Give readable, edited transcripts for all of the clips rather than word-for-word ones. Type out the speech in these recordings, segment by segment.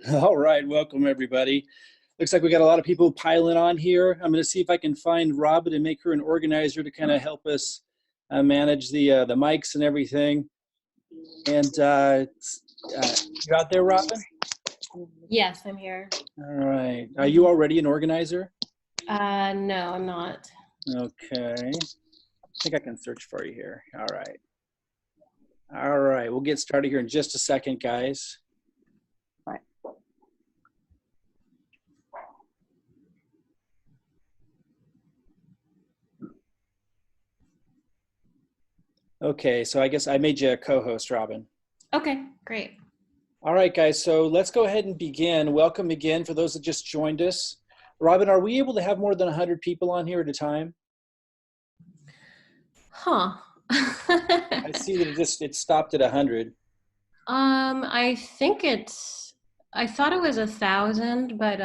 All right, welcome everybody. Looks like we got a lot of people piling on here. I'm going to see if I can find Robin and make her an organizer to kind of help us manage the mics and everything. And you out there, Robin? Yes, I'm here. All right. Are you already an organizer? No, I'm not. Okay. I think I can search for you here. All right. All right. We'll get started here in just a second, guys. Right. Okay, so I guess I made you a co-host, Robin. Okay, great. All right, guys, so let's go ahead and begin. Welcome again for those that just joined us. Robin, are we able to have more than 100 people on here at a time? Huh. I see that it stopped at 100. I think I thought it was 1,000, but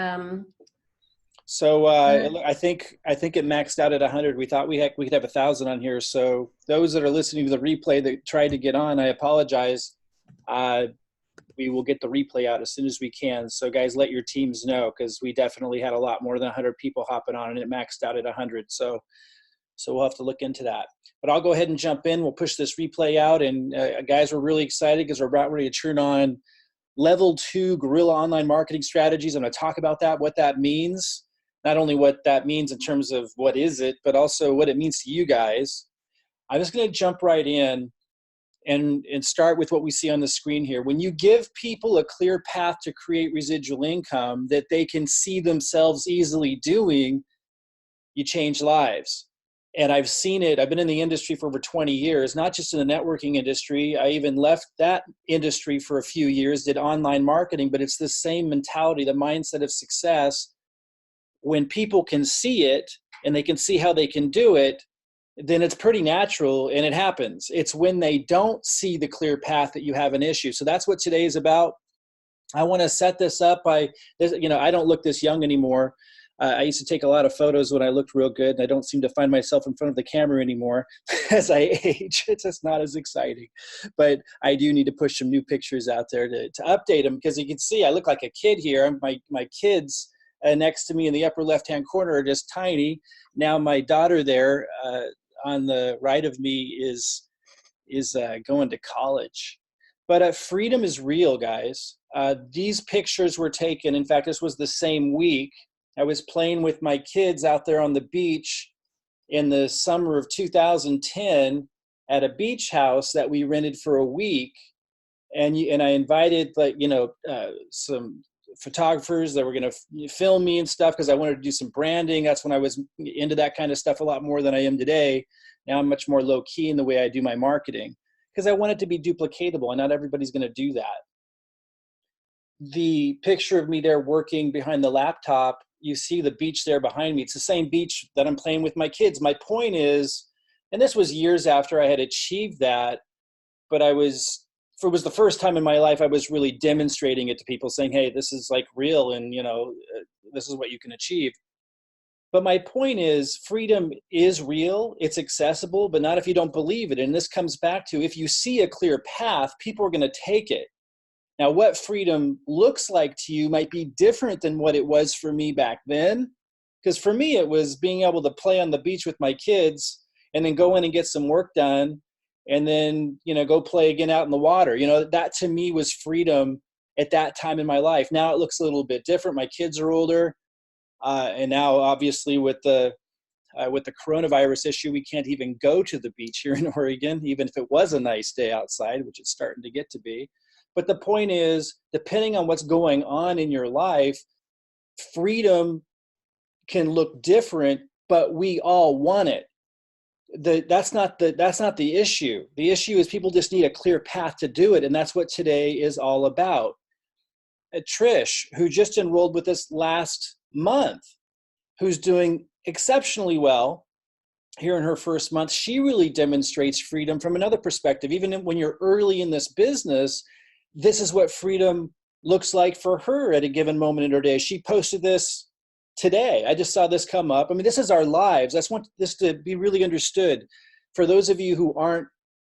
So uh, I think it maxed out at 100. We thought we could have 1,000 on here. So those that are listening to the replay that tried to get on, I apologize. Uh, we will get the replay out as soon as we can. So guys, let your teams know because we definitely had a lot more than 100 people hopping on and it maxed out at 100. So we'll have to look into that. But I'll go ahead and jump in. We'll push this replay out. And guys, we're really excited because we're about ready to turn on level 2 guerrilla online marketing strategies. I'm going to talk about that, what that means, not only what that means in terms of what is it, but also what it means to you guys. I'm just going to jump right in and start with what we see on the screen here. When you give people a clear path to create residual income that they can see themselves easily doing, you change lives. And I've seen it. I've been in the industry for over 20 years, not just in the networking industry. I even left that industry for a few years, did online marketing, but it's the same mentality, the mindset of success. When people can see it and they can see how they can do it, then it's pretty natural and it happens. It's when they don't see the clear path that you have an issue. So that's what today is about. I want to set this up by, I don't look this young anymore. I used to take a lot of photos when I looked real good, and I don't seem to find myself in front of the camera anymore as I age. It's just not as exciting. But I do need to push some new pictures out there to update them because you can see I look like a kid here. My kids next to me in the upper left-hand corner are just tiny. Now my daughter there on the right of me is going to college. But freedom is real, guys. These pictures were taken. In fact, this was the same week. I was playing with my kids out there on the beach in the summer of 2010 at a beach house that we rented for a week. And I invited some photographers that were going to film me and stuff because I wanted to do some branding. That's when I was into that kind of stuff a lot more than I am today. Now I'm much more low key in the way I do my marketing because I want it to be duplicatable and not everybody's going to do that. The picture of me there working behind the laptop, you see the beach there behind me. It's the same beach that I'm playing with my kids. My point is, and this was years after I had achieved that, but it was the first time in my life I was really demonstrating it to people saying, hey, this is like real and, this is what you can achieve. But my point is freedom is real, it's accessible, but not if you don't believe it. And this comes back to if you see a clear path, people are going to take it. Now, what freedom looks like to you might be different than what it was for me back then. Because for me, it was being able to play on the beach with my kids and then go in and get some work done and then, go play again out in the water. That to me was freedom at that time in my life. Now it looks a little bit different. My kids are older. And now obviously with the coronavirus issue, we can't even go to the beach here in Oregon, even if it was a nice day outside, which it's starting to get to be. But the point is, depending on what's going on in your life, freedom can look different, but we all want it. That's not the issue. The issue is people just need a clear path to do it, and that's what today is all about. Trish, who just enrolled with us last month, who's doing exceptionally well here in her first month, she really demonstrates freedom from another perspective. Even when you're early in this business, this is what freedom looks like for her at a given moment in her day. She posted this today. I just saw this come up. I mean, this is our lives. I just want this to be really understood. For those of you who aren't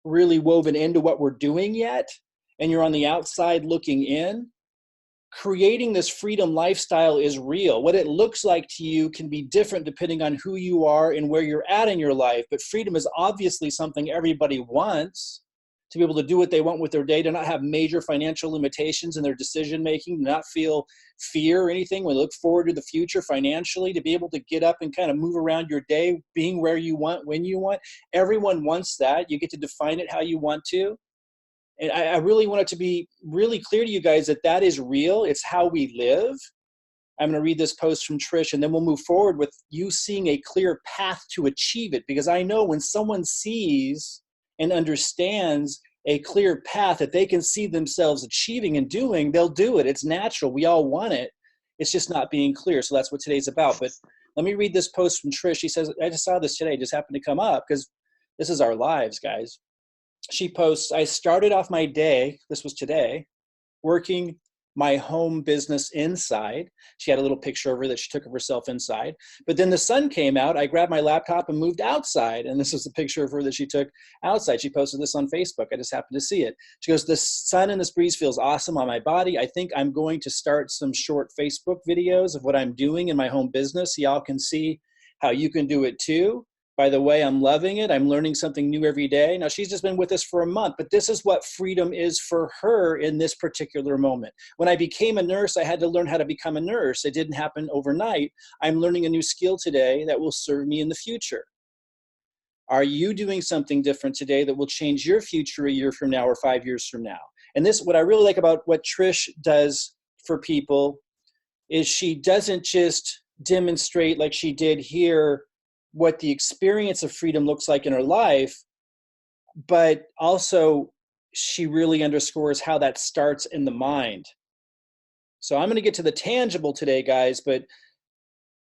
really woven into what we're doing yet, and you're on the outside looking in, creating this freedom lifestyle is real. What it looks like to you can be different depending on who you are and where you're at in your life. But freedom is obviously something everybody wants, to be able to do what they want with their day, to not have major financial limitations in their decision making, to not feel fear or anything when they look forward to the future financially, to be able to get up and kind of move around your day, being where you want, when you want. Everyone wants that. You get to define it how you want to. And I really want it to be really clear to you guys that that is real. It's how we live. I'm going to read this post from Trish, and then we'll move forward with you seeing a clear path to achieve it. Because I know when someone sees and understands a clear path that they can see themselves achieving and doing, they'll do it. It's natural. We all want it. It's just not being clear. So that's what today's about. But let me read this post from Trish. She says, I just saw this today. It just happened to come up because this is our lives, guys. She posts, I started off my day, this was today, working my home business inside. She had a little picture of her that she took of herself inside. But then the sun came out. I grabbed my laptop and moved outside. And this was a picture of her that she took outside. She posted this on Facebook. I just happened to see it. She goes, the sun and this breeze feels awesome on my body. I think I'm going to start some short Facebook videos of what I'm doing in my home business. Y'all can see how you can do it too. By the way, I'm loving it. I'm learning something new every day. Now, she's just been with us for a month, but this is what freedom is for her in this particular moment. When I became a nurse, I had to learn how to become a nurse. It didn't happen overnight. I'm learning a new skill today that will serve me in the future. Are you doing something different today that will change your future a year from now or 5 years from now? And this, what I really like about what Trish does for people is she doesn't just demonstrate like she did here what the experience of freedom looks like in her life, but also she really underscores how that starts in the mind. So I'm going to get to the tangible today, guys, but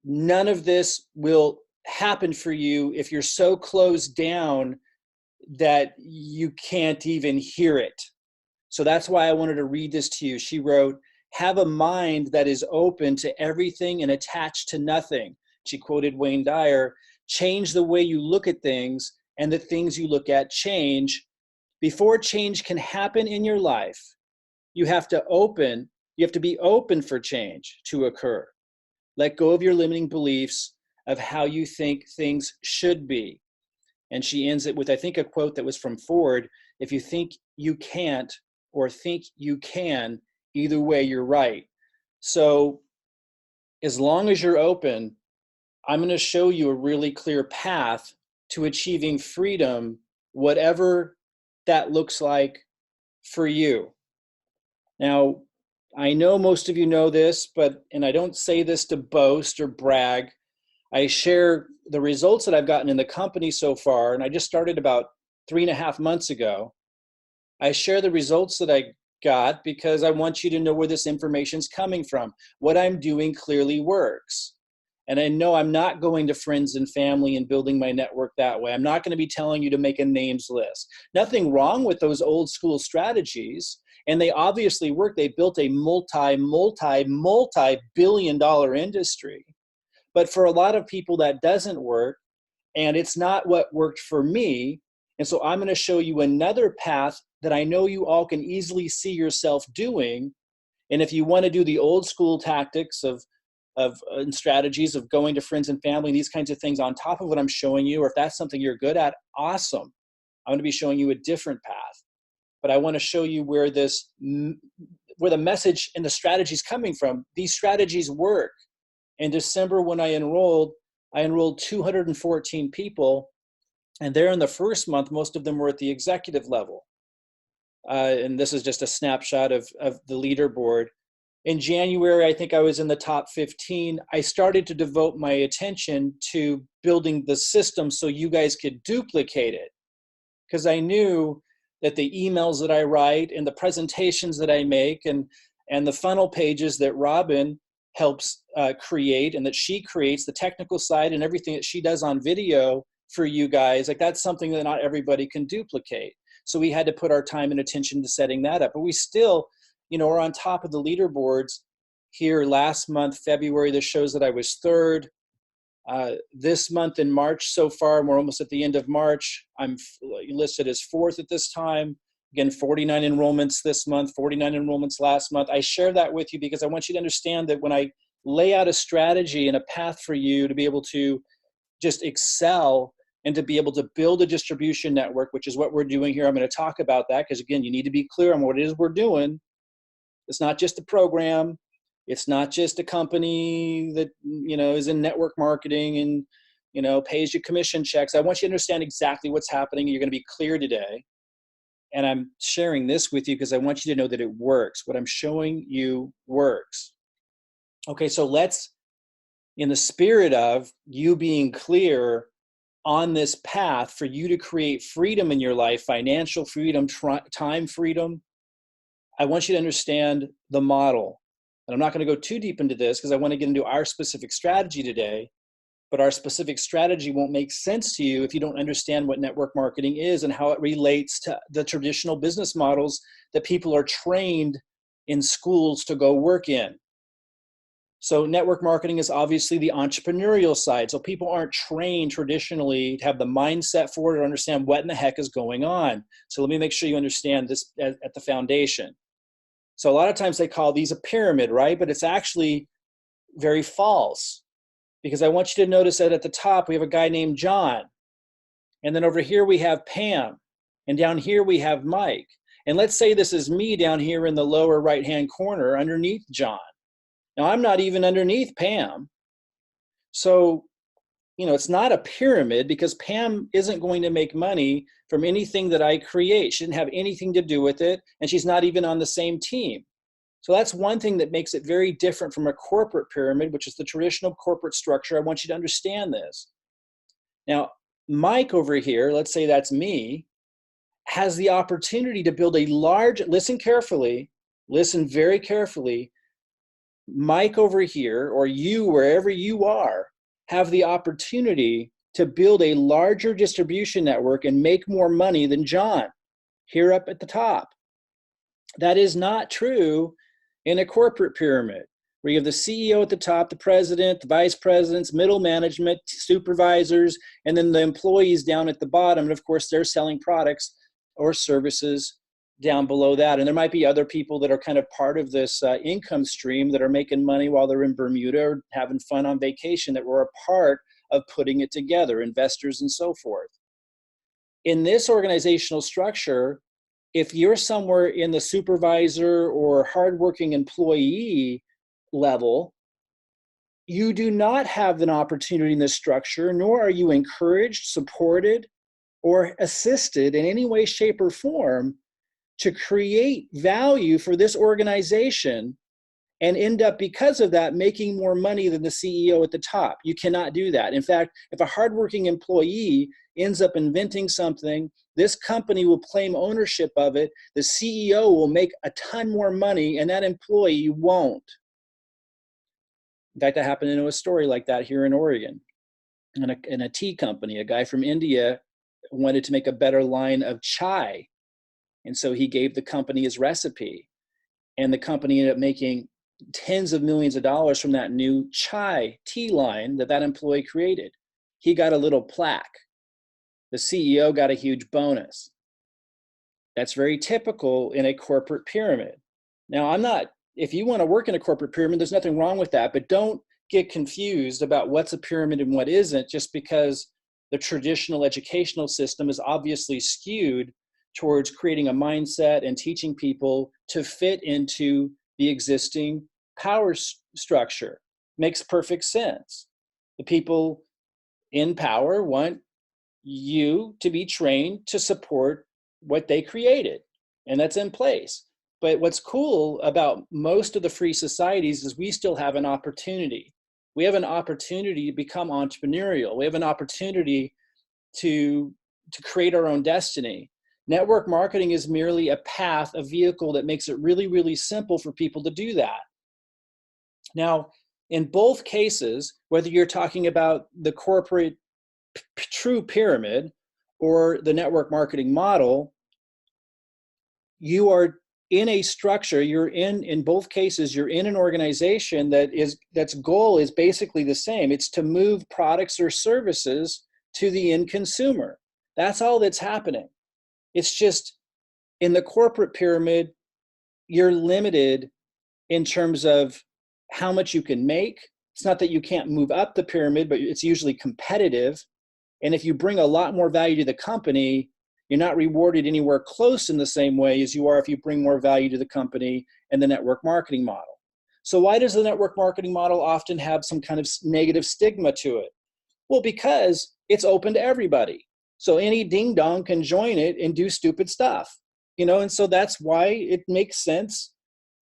none of this will happen for you if you're so closed down that you can't even hear it. So that's why I wanted to read this to you. She wrote, have a mind that is open to everything and attached to nothing. She quoted Wayne Dyer, change the way you look at things and the things you look at change. Before change can happen in your life, you have to be open for change to occur. Let go of your limiting beliefs of how you think things should be. And she ends it with, I think, a quote that was from Ford, if you think you can't or think you can, either way, you're right. So as long as you're open, I'm going to show you a really clear path to achieving freedom, whatever that looks like for you. Now, I know most of you know this, and I don't say this to boast or brag. I share the results that I've gotten in the company so far, and I just started about 3.5 months ago. I share the results that I got because I want you to know where this information is coming from. What I'm doing clearly works. And I know I'm not going to friends and family and building my network that way. I'm not going to be telling you to make a names list. Nothing wrong with those old school strategies. And they obviously work. They built a multi-billion-dollar industry. But for a lot of people, that doesn't work. And it's not what worked for me. And so I'm going to show you another path that I know you all can easily see yourself doing. And if you want to do the old school tactics and strategies of going to friends and family, these kinds of things on top of what I'm showing you, or if that's something you're good at, awesome. I'm going to be showing you a different path. But I want to show you where the message and the strategy is coming from. These strategies work. In December, when I enrolled 214 people. And there in the first month, most of them were at the executive level. And this is just a snapshot of the leaderboard. In January, I think I was in the top 15. I started to devote my attention to building the system so you guys could duplicate it. Because I knew that the emails that I write and the presentations that I make and the funnel pages that Robin helps create and that she creates, the technical side and everything that she does on video for you guys, like that's something that not everybody can duplicate. So we had to put our time and attention to setting that up. But we still, are on top of the leaderboards here last month, February. This shows that I was third. This month in March so far, we're almost at the end of March. I'm listed as fourth at this time. Again, 49 enrollments this month, 49 enrollments last month. I share that with you because I want you to understand that when I lay out a strategy and a path for you to be able to just excel and to be able to build a distribution network, which is what we're doing here. I'm going to talk about that because, again, you need to be clear on what it is we're doing. It's not just a program. It's not just a company that, is in network marketing and, pays you commission checks. I want you to understand exactly what's happening. You're going to be clear today. And I'm sharing this with you because I want you to know that it works. What I'm showing you works. Okay, so let's, in the spirit of you being clear on this path for you to create freedom in your life, financial freedom, time freedom, I want you to understand the model. And I'm not going to go too deep into this because I want to get into our specific strategy today. But our specific strategy won't make sense to you if you don't understand what network marketing is and how it relates to the traditional business models that people are trained in schools to go work in. So network marketing is obviously the entrepreneurial side. So people aren't trained traditionally to have the mindset for it or understand what in the heck is going on. So let me make sure you understand this at the foundation. So a lot of times they call these a pyramid, right? But it's actually very false. Because I want you to notice that at the top, we have a guy named John. And then over here, we have Pam. And down here, we have Mike. And let's say this is me down here in the lower right-hand corner underneath John. Now, I'm not even underneath Pam. So, it's not a pyramid because Pam isn't going to make money from anything that I create. She didn't have anything to do with it. And she's not even on the same team. So that's one thing that makes it very different from a corporate pyramid, which is the traditional corporate structure. I want you to understand this. Now, Mike over here, let's say that's me, has the opportunity to build a large, listen carefully, listen very carefully. Mike over here, or you, wherever you are, have the opportunity to build a larger distribution network and make more money than John here up at the top. That is not true in a corporate pyramid, where you have the CEO at the top, the president, the vice presidents, middle management, supervisors, and then the employees down at the bottom. And of course, they're selling products or services down below that. And there might be other people that are kind of part of this income stream that are making money while they're in Bermuda or having fun on vacation that were a part of putting it together, investors and so forth. In this organizational structure, if you're somewhere in the supervisor or hardworking employee level, you do not have an opportunity in this structure, nor are you encouraged, supported, or assisted in any way, shape, or form to create value for this organization and end up, because of that, making more money than the CEO at the top. You cannot do that. In fact, if a hardworking employee ends up inventing something, this company will claim ownership of it, the CEO will make a ton more money, and that employee won't. In fact, I happen to know a story like that here in Oregon. In a tea company, a guy from India wanted to make a better line of chai. And so he gave the company his recipe. And the company ended up making tens of millions of dollars from that new chai tea line that employee created. He got a little plaque. The CEO got a huge bonus. That's very typical in a corporate pyramid. Now, if you want to work in a corporate pyramid, there's nothing wrong with that, but don't get confused about what's a pyramid and what isn't, just because the traditional educational system is obviously skewed towards creating a mindset and teaching people to fit into the existing power structure. Makes perfect sense. The people in power want you to be trained to support what they created, and that's in place. But what's cool about most of the free societies is we still have an opportunity. We have an opportunity to become entrepreneurial. We have an opportunity to create our own destiny. Network marketing is merely a path, a vehicle that makes it really, really simple for people to do that. Now, in both cases, whether you're talking about the corporate true pyramid or the network marketing model, you are in a structure, in both cases, you're in an organization that's goal is basically the same. It's to move products or services to the end consumer. That's all that's happening. It's just In the corporate pyramid, you're limited in terms of how much you can make. It's not that you can't move up the pyramid, but it's usually competitive. And if you bring a lot more value to the company, you're not rewarded anywhere close in the same way as you are if you bring more value to the company and the network marketing model. So why does the network marketing model often have some kind of negative stigma to it? Well, because it's open to everybody. So any ding dong can join it and do stupid stuff, and so that's why it makes sense.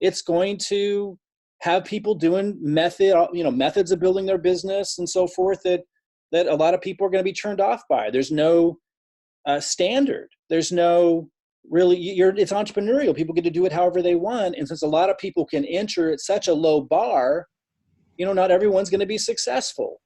It's going to have people doing methods of building their business and so forth that a lot of people are going to be turned off by. There's no standard. There's no really, it's entrepreneurial. People get to do it however they want. And since a lot of people can enter at such a low bar, not everyone's going to be successful.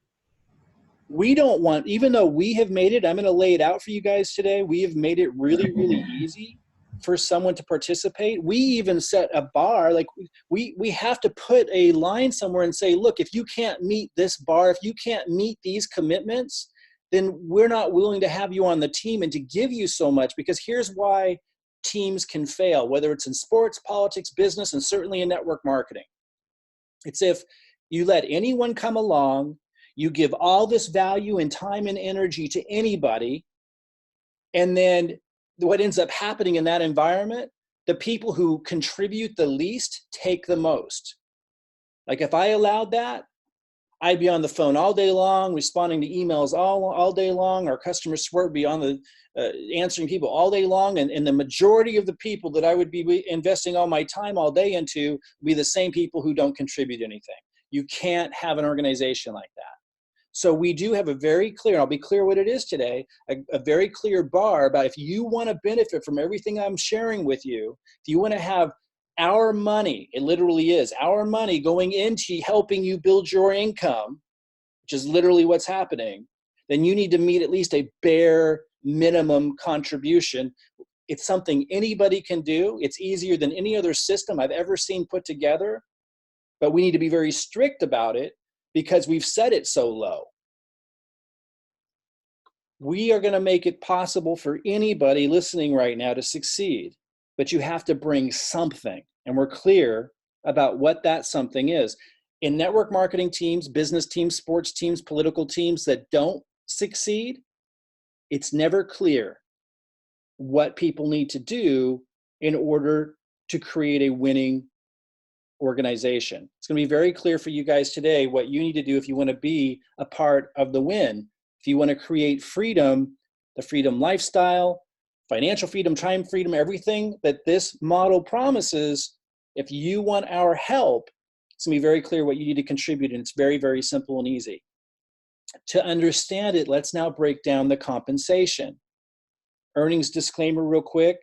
We don't want, even though we have made it, I'm going to lay it out for you guys today. We have made it really, really easy for someone to participate. We even set a bar, like we have to put a line somewhere and say, look, if you can't meet this bar, if you can't meet these commitments, then we're not willing to have you on the team and to give you so much, because here's why teams can fail, whether it's in sports, politics, business, and certainly in network marketing. It's if you let anyone come along, you give all this value and time and energy to anybody, and then what ends up happening in that environment, the people who contribute the least take the most. Like if I allowed that, I'd be on the phone all day long, responding to emails all day long. Our customer support would be on the answering people all day long. And the majority of the people that I would be investing all my time all day into would be the same people who don't contribute anything. You can't have an organization like that. So we do have a very clear, I'll be clear what it is today, a very clear bar about if you want to benefit from everything I'm sharing with you, if you want to have our money, it literally is our money going into helping you build your income, which is literally what's happening, then you need to meet at least a bare minimum contribution. It's something anybody can do. It's easier than any other system I've ever seen put together, but we need to be very strict about it because we've set it so low. We are going to make it possible for anybody listening right now to succeed, but you have to bring something. And we're clear about what that something is. In network marketing teams, business teams, sports teams, political teams that don't succeed, it's never clear what people need to do in order to create a winning organization. It's going to be very clear for you guys today what you need to do if you want to be a part of the win. If you want to create freedom, the freedom lifestyle, financial freedom, time freedom, everything that this model promises, if you want our help, it's going to be very clear what you need to contribute, and it's very, very simple and easy. To understand it, let's now break down the compensation. Earnings disclaimer real quick.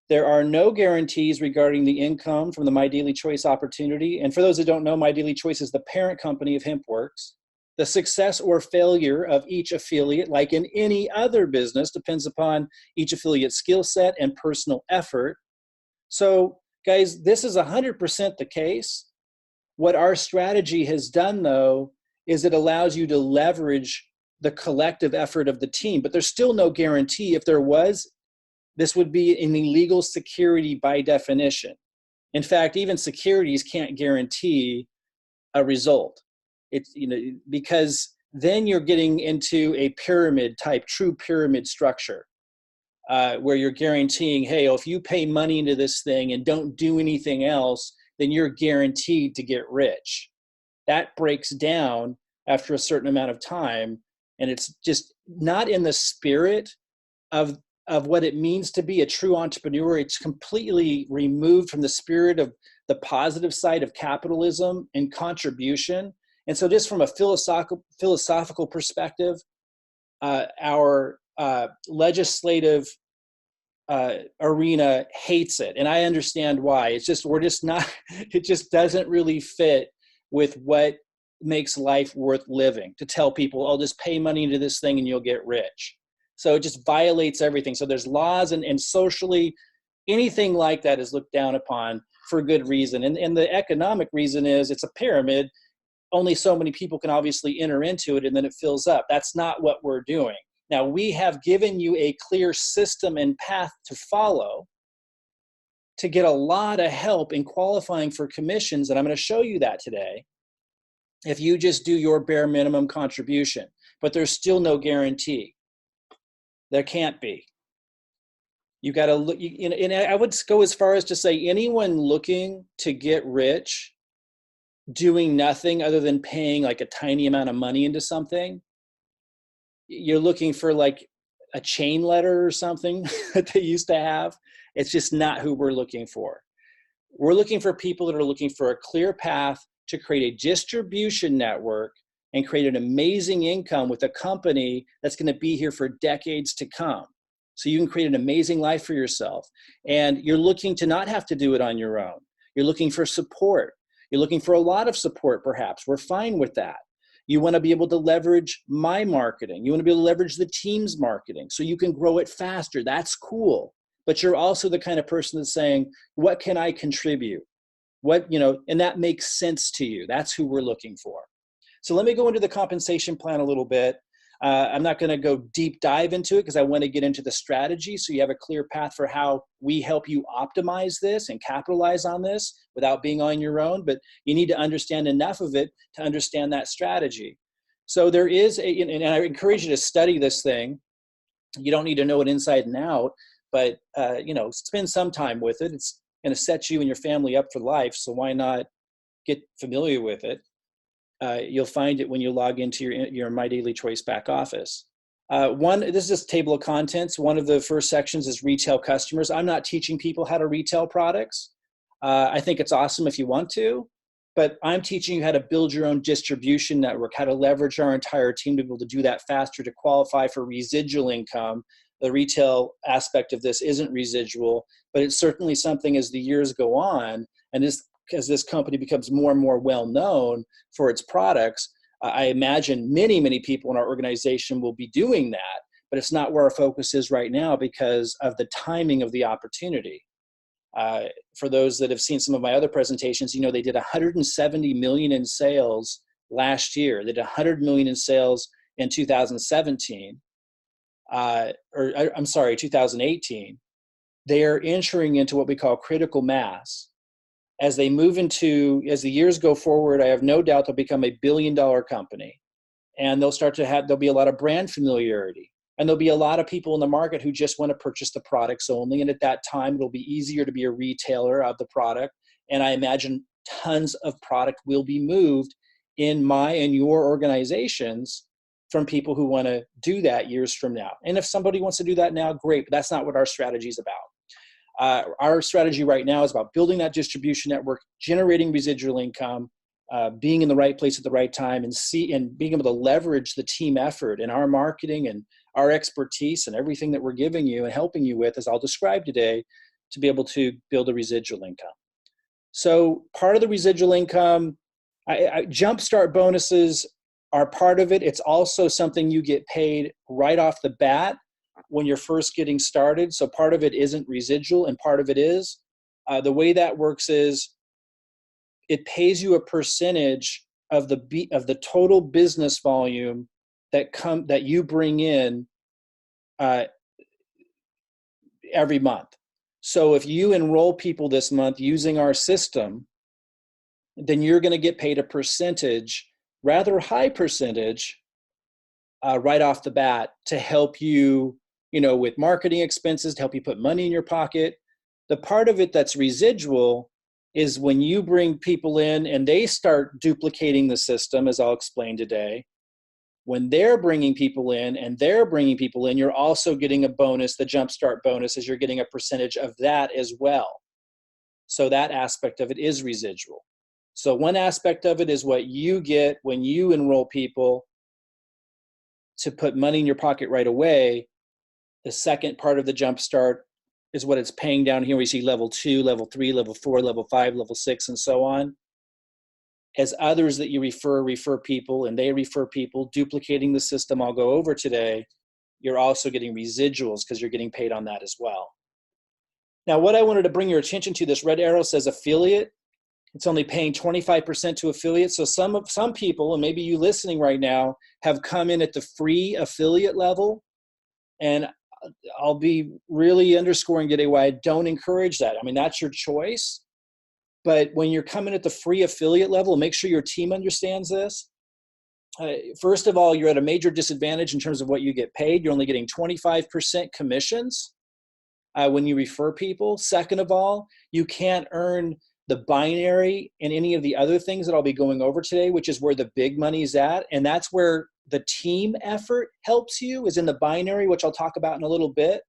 There are no guarantees regarding the income from the MyDailyChoice opportunity. And for those that don't know, MyDailyChoice is the parent company of HempWorks. The success or failure of each affiliate, like in any other business, depends upon each affiliate's skill set and personal effort. So, guys, this is 100% the case. What our strategy has done, though, is it allows you to leverage the collective effort of the team. But there's still no guarantee. If there was, this would be an illegal security by definition. In fact, even securities can't guarantee a result. It's, because then you're getting into a pyramid type, true pyramid structure, where you're guaranteeing, hey, if you pay money into this thing and don't do anything else, then you're guaranteed to get rich. That breaks down after a certain amount of time, and it's just not in the spirit of what it means to be a true entrepreneur. It's completely removed from the spirit of the positive side of capitalism and contribution. And so just from a philosophical perspective, our legislative arena hates it. And I understand why. It's just, it just doesn't really fit with what makes life worth living, to tell people, oh, just pay money into this thing and you'll get rich. So it just violates everything. So there's laws and socially, anything like that is looked down upon for good reason. And the economic reason is it's a pyramid. Only so many people can obviously enter into it, and then it fills up. That's not what we're doing. Now, we have given you a clear system and path to follow. to get a lot of help in qualifying for commissions, and I'm going to show you that today, if you just do your bare minimum contribution. But there's still no guarantee. There can't be. You got to look, and I would go as far as to say anyone looking to get rich doing nothing other than paying like a tiny amount of money into something, you're looking for like a chain letter or something that they used to have. It's just not who we're looking for. We're looking for people that are looking for a clear path to create a distribution network and create an amazing income with a company that's going to be here for decades to come. So you can create an amazing life for yourself. And you're looking to not have to do it on your own. You're looking for support. You're looking for a lot of support, perhaps. We're fine with that. You want to be able to leverage my marketing. You want to be able to leverage the team's marketing so you can grow it faster. That's cool. But you're also the kind of person that's saying, what can I contribute? And that makes sense to you. That's who we're looking for. So let me go into the compensation plan a little bit. I'm not going to go deep dive into it because I want to get into the strategy so you have a clear path for how we help you optimize this and capitalize on this without being on your own. But you need to understand enough of it to understand that strategy. So there is and I encourage you to study this thing. You don't need to know it inside and out, but spend some time with it. It's going to set you and your family up for life. So why not get familiar with it? You'll find it when you log into your MyDailyChoice back office. This is just a table of contents. One of the first sections is retail customers. I'm not teaching people how to retail products. I think it's awesome if you want to, but I'm teaching you how to build your own distribution network, how to leverage our entire team to be able to do that faster, to qualify for residual income. The retail aspect of this isn't residual, but it's certainly something as the years go on, and as this company becomes more and more well-known for its products, I imagine many, many people in our organization will be doing that, but it's not where our focus is right now because of the timing of the opportunity. For those that have seen some of my other presentations, they did 170 million in sales last year. They did 100 million in sales in 2017, 2018. They are entering into what we call critical mass. As the years go forward, I have no doubt they'll become $1 billion company, and there'll be a lot of brand familiarity, and there'll be a lot of people in the market who just want to purchase the products only. And at that time, it'll be easier to be a retailer of the product. And I imagine tons of product will be moved in my and your organizations from people who want to do that years from now. And if somebody wants to do that now, great, but that's not what our strategy is about. Our strategy right now is about building that distribution network, generating residual income, being in the right place at the right time, and being able to leverage the team effort and our marketing and our expertise and everything that we're giving you and helping you with, as I'll describe today, to be able to build a residual income. So part of the residual income, jumpstart bonuses are part of it. It's also something you get paid right off the bat when you're first getting started. So part of it isn't residual and part of it is. The way that works is it pays you a percentage of the total business volume that you bring in every month. So if you enroll people this month using our system, then you're going to get paid a percentage, rather high percentage, right off the bat to help you, with marketing expenses, to help you put money in your pocket. The part of it that's residual is when you bring people in and they start duplicating the system, as I'll explain today. When they're bringing people in, you're also getting a bonus. The jumpstart bonus is you're getting a percentage of that as well. So that aspect of it is residual. So one aspect of it is what you get when you enroll people to put money in your pocket right away. The second part of the jumpstart is what it's paying down here. We see level 2, level 3, level 4, level 5, level 6, and so on. As others that you refer people, and they refer people, duplicating the system I'll go over today, you're also getting residuals because you're getting paid on that as well. Now, what I wanted to bring your attention to, this red arrow says affiliate. It's only paying 25% to affiliates. So some people, and maybe you listening right now, have come in at the free affiliate level. And I'll be really underscoring today why I don't encourage that. I mean, that's your choice. But when you're coming at the free affiliate level, make sure your team understands this. First of all, you're at a major disadvantage in terms of what you get paid. You're only getting 25% commissions when you refer people. Second of all, you can't earn the binary and any of the other things that I'll be going over today, which is where the big money is at. And that's where the team effort helps you, is in the binary, which I'll talk about in a little bit.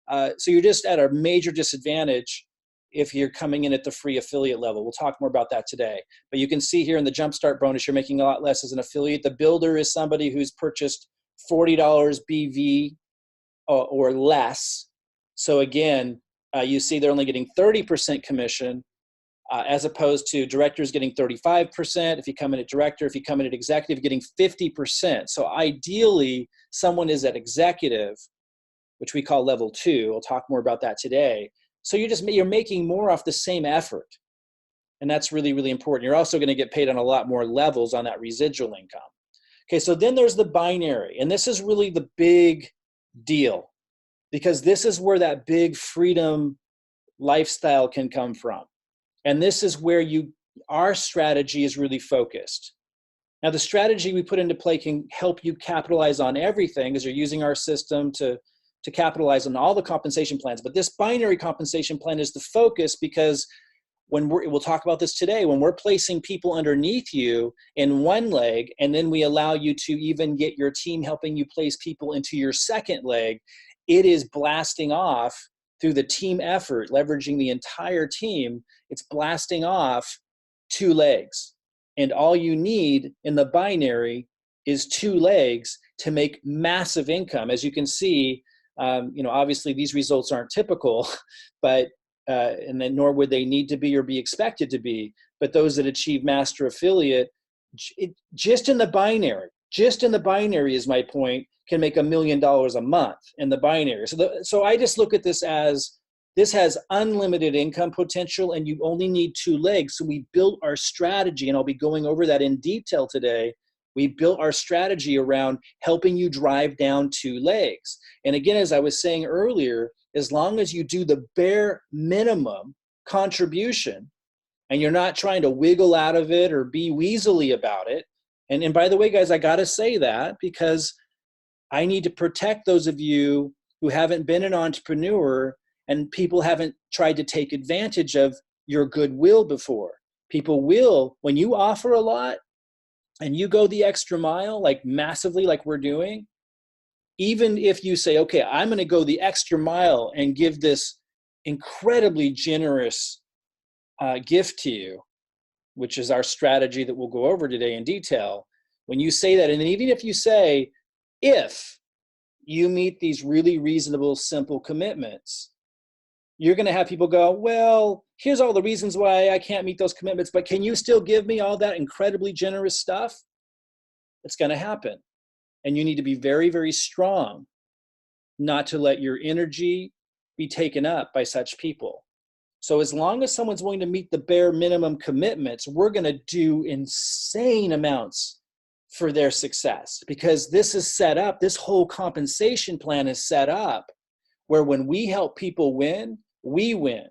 So you're just at a major disadvantage if you're coming in at the free affiliate level. We'll talk more about that today. But you can see here in the Jumpstart bonus, you're making a lot less as an affiliate. The builder is somebody who's purchased $40 BV or less. So again, you see they're only getting 30% commission, as opposed to directors getting 35%. If you come in at director, if you come in at executive, getting 50%. So ideally, someone is at executive, which we call level 2. We'll talk more about that today. So you're making more off the same effort. And that's really, really important. You're also going to get paid on a lot more levels on that residual income. Okay, so then there's the binary. And this is really the big deal, because this is where that big freedom lifestyle can come from. And this is where our strategy is really focused. Now, the strategy we put into play can help you capitalize on everything, as you're using our system to capitalize on all the compensation plans. But this binary compensation plan is the focus, because we'll talk about this today, when we're placing people underneath you in one leg, and then we allow you to even get your team helping you place people into your second leg, it is blasting off through the team effort, leveraging the entire team. It's blasting off 2 legs. And all you need in the binary is 2 legs to make massive income. As you can see, obviously these results aren't typical, but and then nor would they need to be or be expected to be. But those that achieve master affiliate, just in the binary is my point, can make $1 million a month in the binary. So I just look at this as, this has unlimited income potential, and you only need 2 legs. So we built our strategy, and I'll be going over that in detail today. We built our strategy around helping you drive down 2 legs. And again, as I was saying earlier, as long as you do the bare minimum contribution, and you're not trying to wiggle out of it or be weaselly about it. And by the way, guys, I got to say that because I need to protect those of you who haven't been an entrepreneur and people haven't tried to take advantage of your goodwill before. People will, when you offer a lot and you go the extra mile, like massively, like we're doing, even if you say, okay, I'm going to go the extra mile and give this incredibly generous gift to you, which is our strategy that we'll go over today in detail. When you say that, and even if you say, if you meet these really reasonable, simple commitments, you're going to have people go, well, here's all the reasons why I can't meet those commitments, but can you still give me all that incredibly generous stuff? It's going to happen. And you need to be very, very strong not to let your energy be taken up by such people. So as long as someone's willing to meet the bare minimum commitments, we're going to do insane amounts for their success, because this is set up, this whole compensation plan is set up where when we help people win, we win.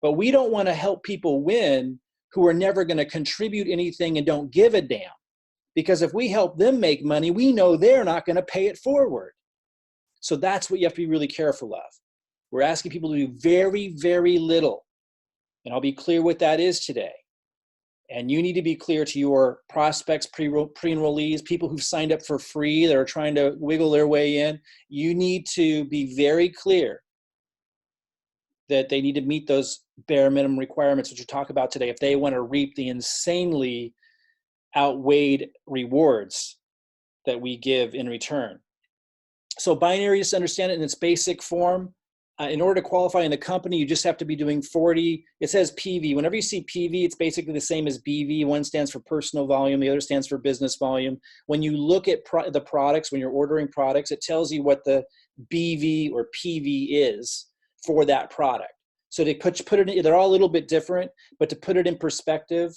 But we don't want to help people win who are never going to contribute anything and don't give a damn. Because if we help them make money, we know they're not going to pay it forward. So that's what you have to be really careful of. We're asking people to do very, very little. And I'll be clear what that is today. And you need to be clear to your prospects, pre-enrollees, people who've signed up for free that are trying to wiggle their way in. You need to be very clear that they need to meet those bare minimum requirements, which we'll talk about today, if they want to reap the insanely outweighed rewards that we give in return. So binary, just understand it in its basic form. In order to qualify in the company, you just have to be doing 40. It says PV. Whenever you see PV, it's basically the same as BV. One stands for personal volume. The other stands for business volume. When you look at the products, when you're ordering products, it tells you what the BV or PV is for that product. So to put it in, they're all a little bit different, but to put it in perspective,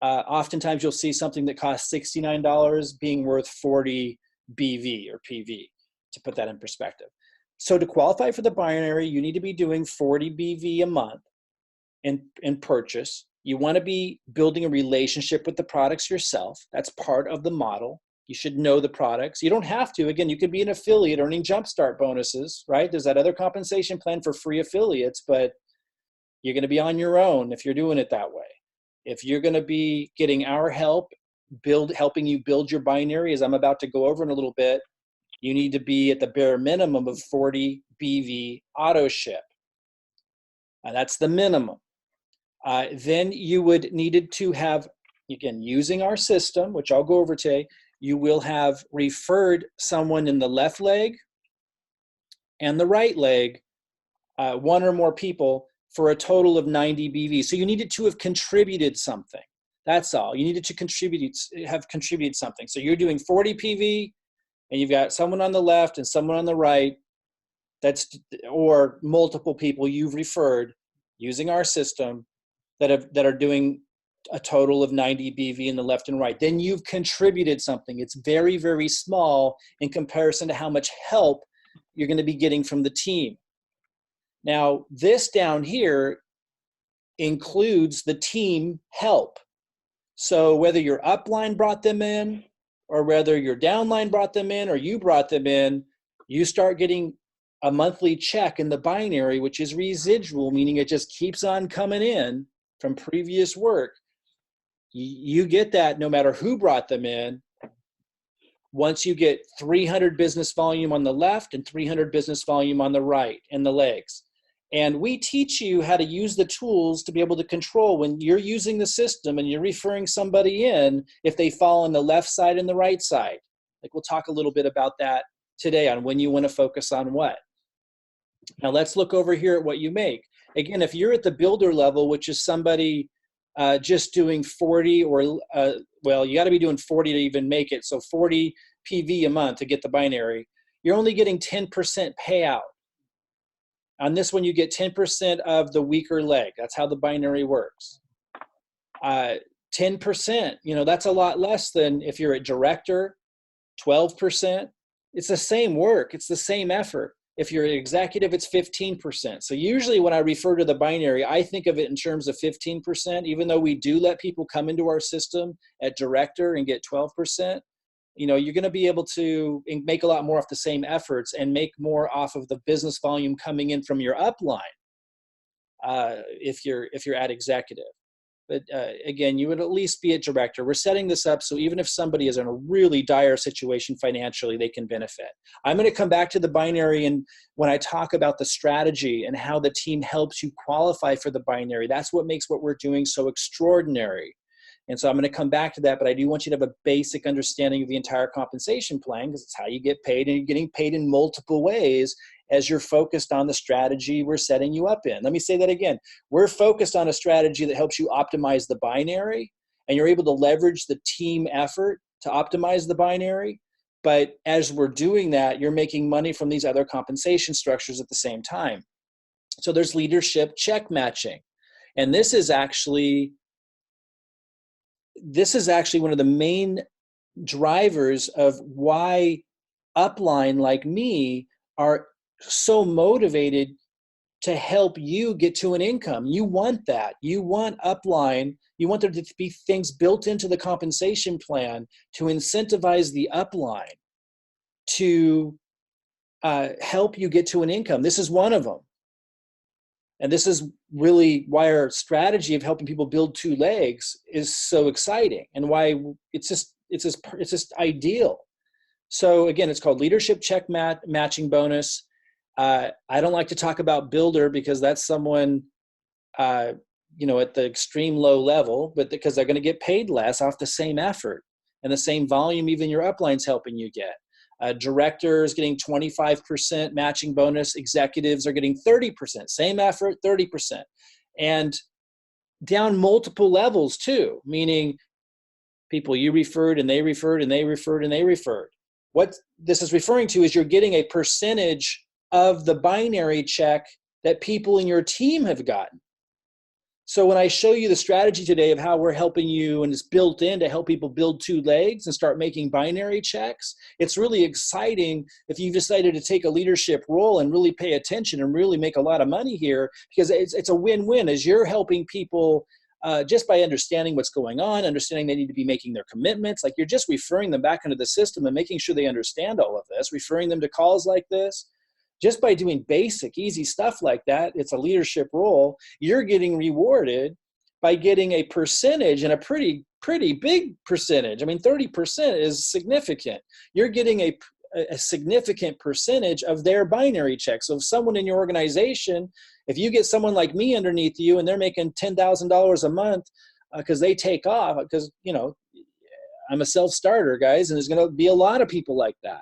oftentimes you'll see something that costs $69 being worth 40 BV or PV, to put that in perspective. So to qualify for the binary, you need to be doing 40 BV a month in purchase. You want to be building a relationship with the products yourself. That's part of the model. You should know the products. You don't have to. Again, you could be an affiliate earning jumpstart bonuses, right? There's that other compensation plan for free affiliates, but you're going to be on your own if you're doing it that way. If you're going to be getting our help, helping you build your binary, as I'm about to go over in a little bit, you need to be at the bare minimum of 40 BV auto ship. That's the minimum. Then you would needed to have, again, using our system, which I'll go over today, you will have referred someone in the left leg and the right leg, one or more people, for a total of 90 BV. So you needed to have contributed something. That's all. You needed to have contributed something. So you're doing 40 PV, and you've got someone on the left and someone on the right, or multiple people you've referred using our system that are doing a total of 90 BV in the left and right. Then you've contributed something. It's very, very small in comparison to how much help you're going to be getting from the team. Now, this down here includes the team help. So whether your upline brought them in, or whether your downline brought them in, or you brought them in, you start getting a monthly check in the binary, which is residual, meaning it just keeps on coming in from previous work. You get that no matter who brought them in. Once you get 300 business volume on the left and 300 business volume on the right and the legs. And we teach you how to use the tools to be able to control when you're using the system and you're referring somebody in, if they fall on the left side and the right side. Like, we'll talk a little bit about that today on when you want to focus on what. Now let's look over here at what you make. Again, if you're at the builder level, which is somebody just doing 40 or, well, you got to be doing 40 to even make it. So 40 PV a month to get the binary. You're only getting 10% payout. On this one, you get 10% of the weaker leg. That's how the binary works. 10%, that's a lot less than if you're a director, 12%. It's the same work. It's the same effort. If you're an executive, it's 15%. So usually when I refer to the binary, I think of it in terms of 15%, even though we do let people come into our system at director and get 12%. You're going to be able to make a lot more off the same efforts and make more off of the business volume coming in from your upline if you're at executive. But again, you would at least be a director. We're setting this up so even if somebody is in a really dire situation financially, they can benefit. I'm going to come back to the binary, and when I talk about the strategy and how the team helps you qualify for the binary, that's what makes what we're doing so extraordinary. And so I'm going to come back to that, but I do want you to have a basic understanding of the entire compensation plan, because it's how you get paid, and you're getting paid in multiple ways as you're focused on the strategy we're setting you up in. Let me say that again. We're focused on a strategy that helps you optimize the binary, and you're able to leverage the team effort to optimize the binary. But as we're doing that, you're making money from these other compensation structures at the same time. So there's leadership check matching. And this is actually one of the main drivers of why upline like me are so motivated to help you get to an income. You want that. You want upline. You want there to be things built into the compensation plan to incentivize the upline to help you get to an income. This is one of them. And this is really why our strategy of helping people build two legs is so exciting, and why it's just ideal. So again, it's called leadership check matching bonus. I don't like to talk about builder because that's someone, at the extreme low level, but because they're going to get paid less off the same effort and the same volume even your upline's helping you get. Directors getting 25% matching bonus. Executives are getting 30%. Same effort, 30%. And down multiple levels too, meaning people you referred and they referred and they referred and they referred. What this is referring to is you're getting a percentage of the binary check that people in your team have gotten. So when I show you the strategy today of how we're helping you, and it's built in to help people build 2 legs and start making binary checks, it's really exciting if you've decided to take a leadership role and really pay attention and really make a lot of money here, because it's a win-win as you're helping people just by understanding what's going on, understanding they need to be making their commitments. Like, you're just referring them back into the system and making sure they understand all of this, referring them to calls like this. Just by doing basic, easy stuff like that, it's a leadership role. You're getting rewarded by getting a percentage, and a pretty big percentage. I mean, 30% is significant. You're getting a significant percentage of their binary check. So if someone in your organization, if you get someone like me underneath you and they're making $10,000 a month because they take off, because, you know, I'm a self-starter, guys, and there's going to be a lot of people like that.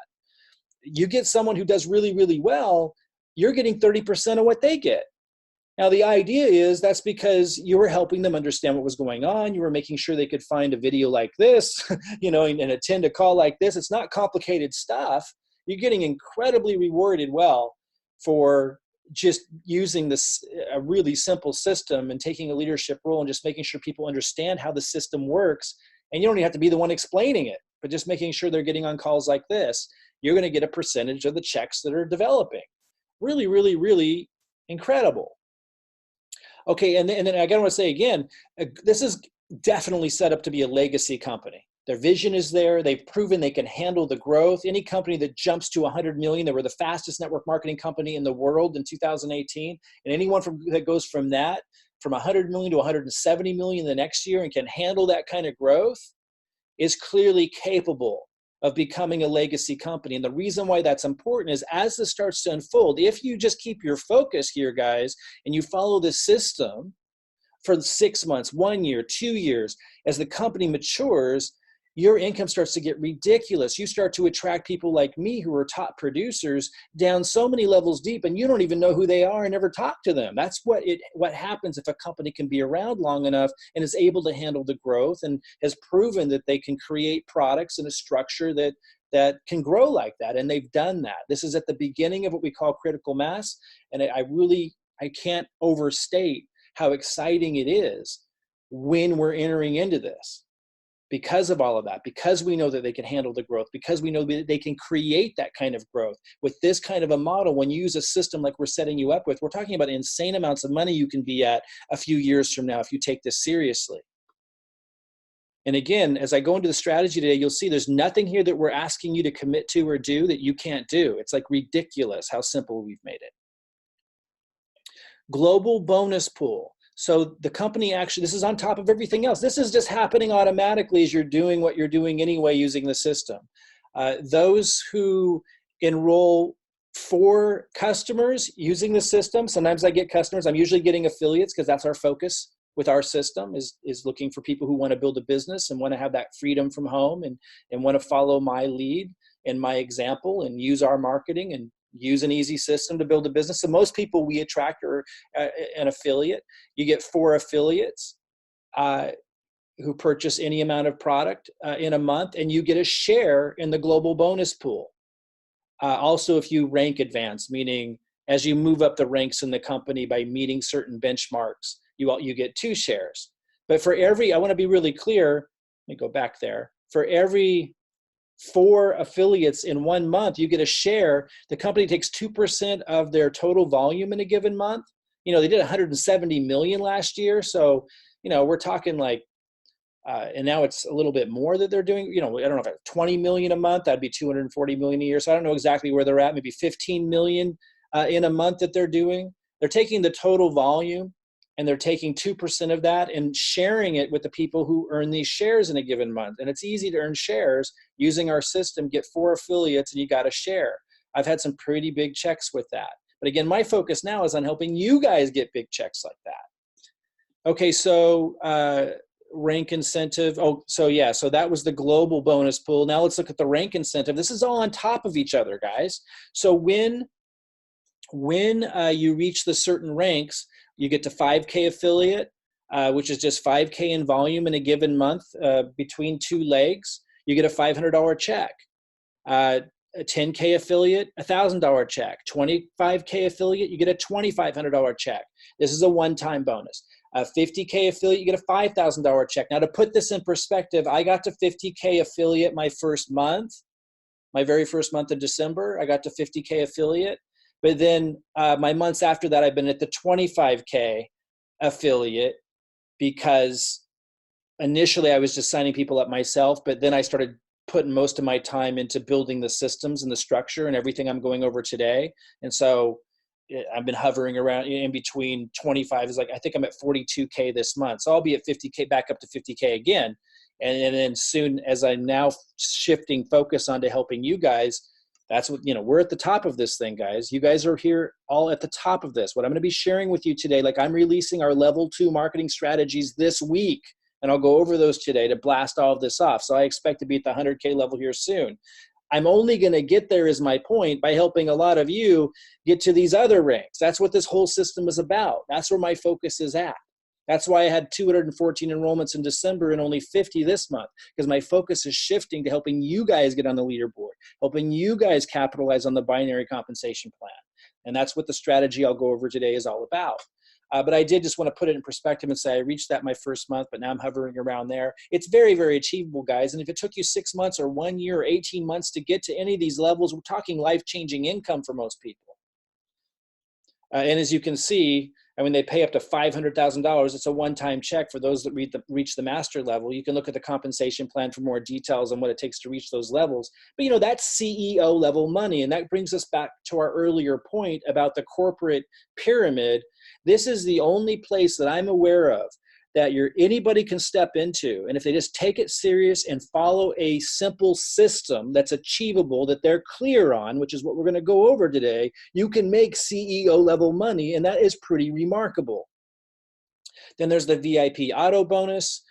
You get someone who does really, really well, you're getting 30% of what they get. Now, the idea is that's because you were helping them understand what was going on. You were making sure they could find a video like this, you know, and attend a call like this. It's not complicated stuff. You're getting incredibly rewarded well for just using this a really simple system and taking a leadership role and just making sure people understand how the system works. And you don't even have to be the one explaining it, but just making sure they're getting on calls like this. You're going to get a percentage of the checks that are developing. Really, really, really incredible. Okay, and then I want to say again, this is definitely set up to be a legacy company. Their vision is there. They've proven they can handle the growth. Any company that jumps to 100 million, they were the fastest network marketing company in the world in 2018. And anyone that goes from 100 million to 170 million the next year and can handle that kind of growth is clearly capable of becoming a legacy company. And the reason why that's important is as this starts to unfold, if you just keep your focus here, guys, and you follow this system for 6 months, 1 year, 2 years, as the company matures, your income starts to get ridiculous. You start to attract people like me who are top producers down so many levels deep, and you don't even know who they are and never talk to them. That's what happens if a company can be around long enough and is able to handle the growth and has proven that they can create products in a structure that can grow like that. And they've done that. This is at the beginning of what we call critical mass. And I can't overstate how exciting it is when we're entering into this. Because of all of that, because we know that they can handle the growth, because we know that they can create that kind of growth with this kind of a model. When you use a system like we're setting you up with, we're talking about insane amounts of money you can be at a few years from now if you take this seriously. And again, as I go into the strategy today, you'll see there's nothing here that we're asking you to commit to or do that you can't do. It's like ridiculous how simple we've made it. Global bonus pool. So the company actually, this is on top of everything else. This is just happening automatically as you're doing what you're doing anyway using the system. Those who enroll for customers using the system, sometimes I get customers. I'm usually getting affiliates because that's our focus with our system is looking for people who want to build a business and want to have that freedom from home and want to follow my lead and my example and use our marketing and use an easy system to build a business. So most people we attract are an affiliate. You get 4 affiliates who purchase any amount of product in a month, and you get a share in the global bonus pool. Also, if you rank advance, meaning as you move up the ranks in the company by meeting certain benchmarks, you get 2 shares. But for every, I want to be really clear, let me go back there. For every 4 affiliates in 1 month, you get a share. The company takes 2% of their total volume in a given month. You know, they did 170 million last year. So, you know, we're talking like, and now it's a little bit more that they're doing, you know, I don't know if it's 20 million a month, that'd be 240 million a year. So I don't know exactly where they're at, maybe 15 million in a month that they're doing. They're taking the total volume and they're taking 2% of that and sharing it with the people who earn these shares in a given month. And it's easy to earn shares using our system. Get 4 affiliates and you got a share. I've had some pretty big checks with that. But again, my focus now is on helping you guys get big checks like that. Okay, so rank incentive. Oh, so yeah, so that was the global bonus pool. Now let's look at the rank incentive. This is all on top of each other, guys. So when you reach the certain ranks, you get to 5K affiliate, which is just 5K in volume in a given month between 2 legs. You get a $500 check. A 10K affiliate, $1,000 check. 25K affiliate, you get a $2,500 check. This is a one-time bonus. A 50K affiliate, you get a $5,000 check. Now, to put this in perspective, I got to 50K affiliate my first month, my very first month of December. I got to 50K affiliate. But then my months after that, I've been at the 25K affiliate, because initially I was just signing people up myself, but then I started putting most of my time into building the systems and the structure and everything I'm going over today. And so I've been hovering around in between 25 is like, I think I'm at 42K this month. So I'll be at 50K, back up to 50K again. And then soon, as I'm now shifting focus onto helping you guys, that's what, we're at the top of this thing, guys. You guys are here all at the top of this. What I'm going to be sharing with you today, like I'm releasing our level 2 marketing strategies this week, and I'll go over those today to blast all of this off. So I expect to be at the 100K level here soon. I'm only going to get there, is my point, by helping a lot of you get to these other ranks. That's what this whole system is about. That's where my focus is at. That's why I had 214 enrollments in December and only 50 this month, because my focus is shifting to helping you guys get on the leaderboard, helping you guys capitalize on the binary compensation plan. And that's what the strategy I'll go over today is all about. But I did just want to put it in perspective and say I reached that my first month, but now I'm hovering around there. It's very, very achievable, guys. And if it took you 6 months or 1 year or 18 months to get to any of these levels, we're talking life-changing income for most people. And as you can see, they pay up to $500,000. It's a one-time check for those that reach the master level. You can look at the compensation plan for more details on what it takes to reach those levels. But that's CEO level money. And that brings us back to our earlier point about the corporate pyramid. This is the only place that I'm aware of that anybody can step into. And if they just take it serious and follow a simple system that's achievable, that they're clear on, which is what we're going to go over today, you can make CEO level money. And that is pretty remarkable. Then there's the VIP auto bonus.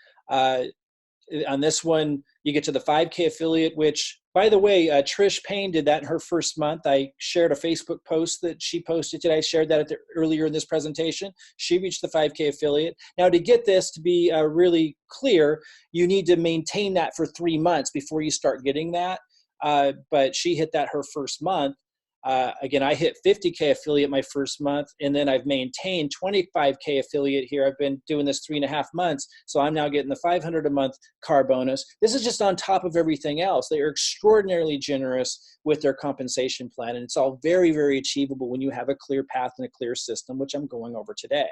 On this one, you get to the 5K affiliate, which, by the way, Trish Payne did that in her first month. I shared a Facebook post that she posted today. I shared that earlier in this presentation. She reached the 5K affiliate. Now, to get this to be really clear, you need to maintain that for 3 months before you start getting that. But she hit that her first month. Again, I hit 50K affiliate my first month, and then I've maintained 25K affiliate here. I've been doing this 3.5 months, so I'm now getting the 500 a month car bonus. This is just on top of everything else. They are extraordinarily generous with their compensation plan, and it's all very, very achievable when you have a clear path and a clear system, which I'm going over today.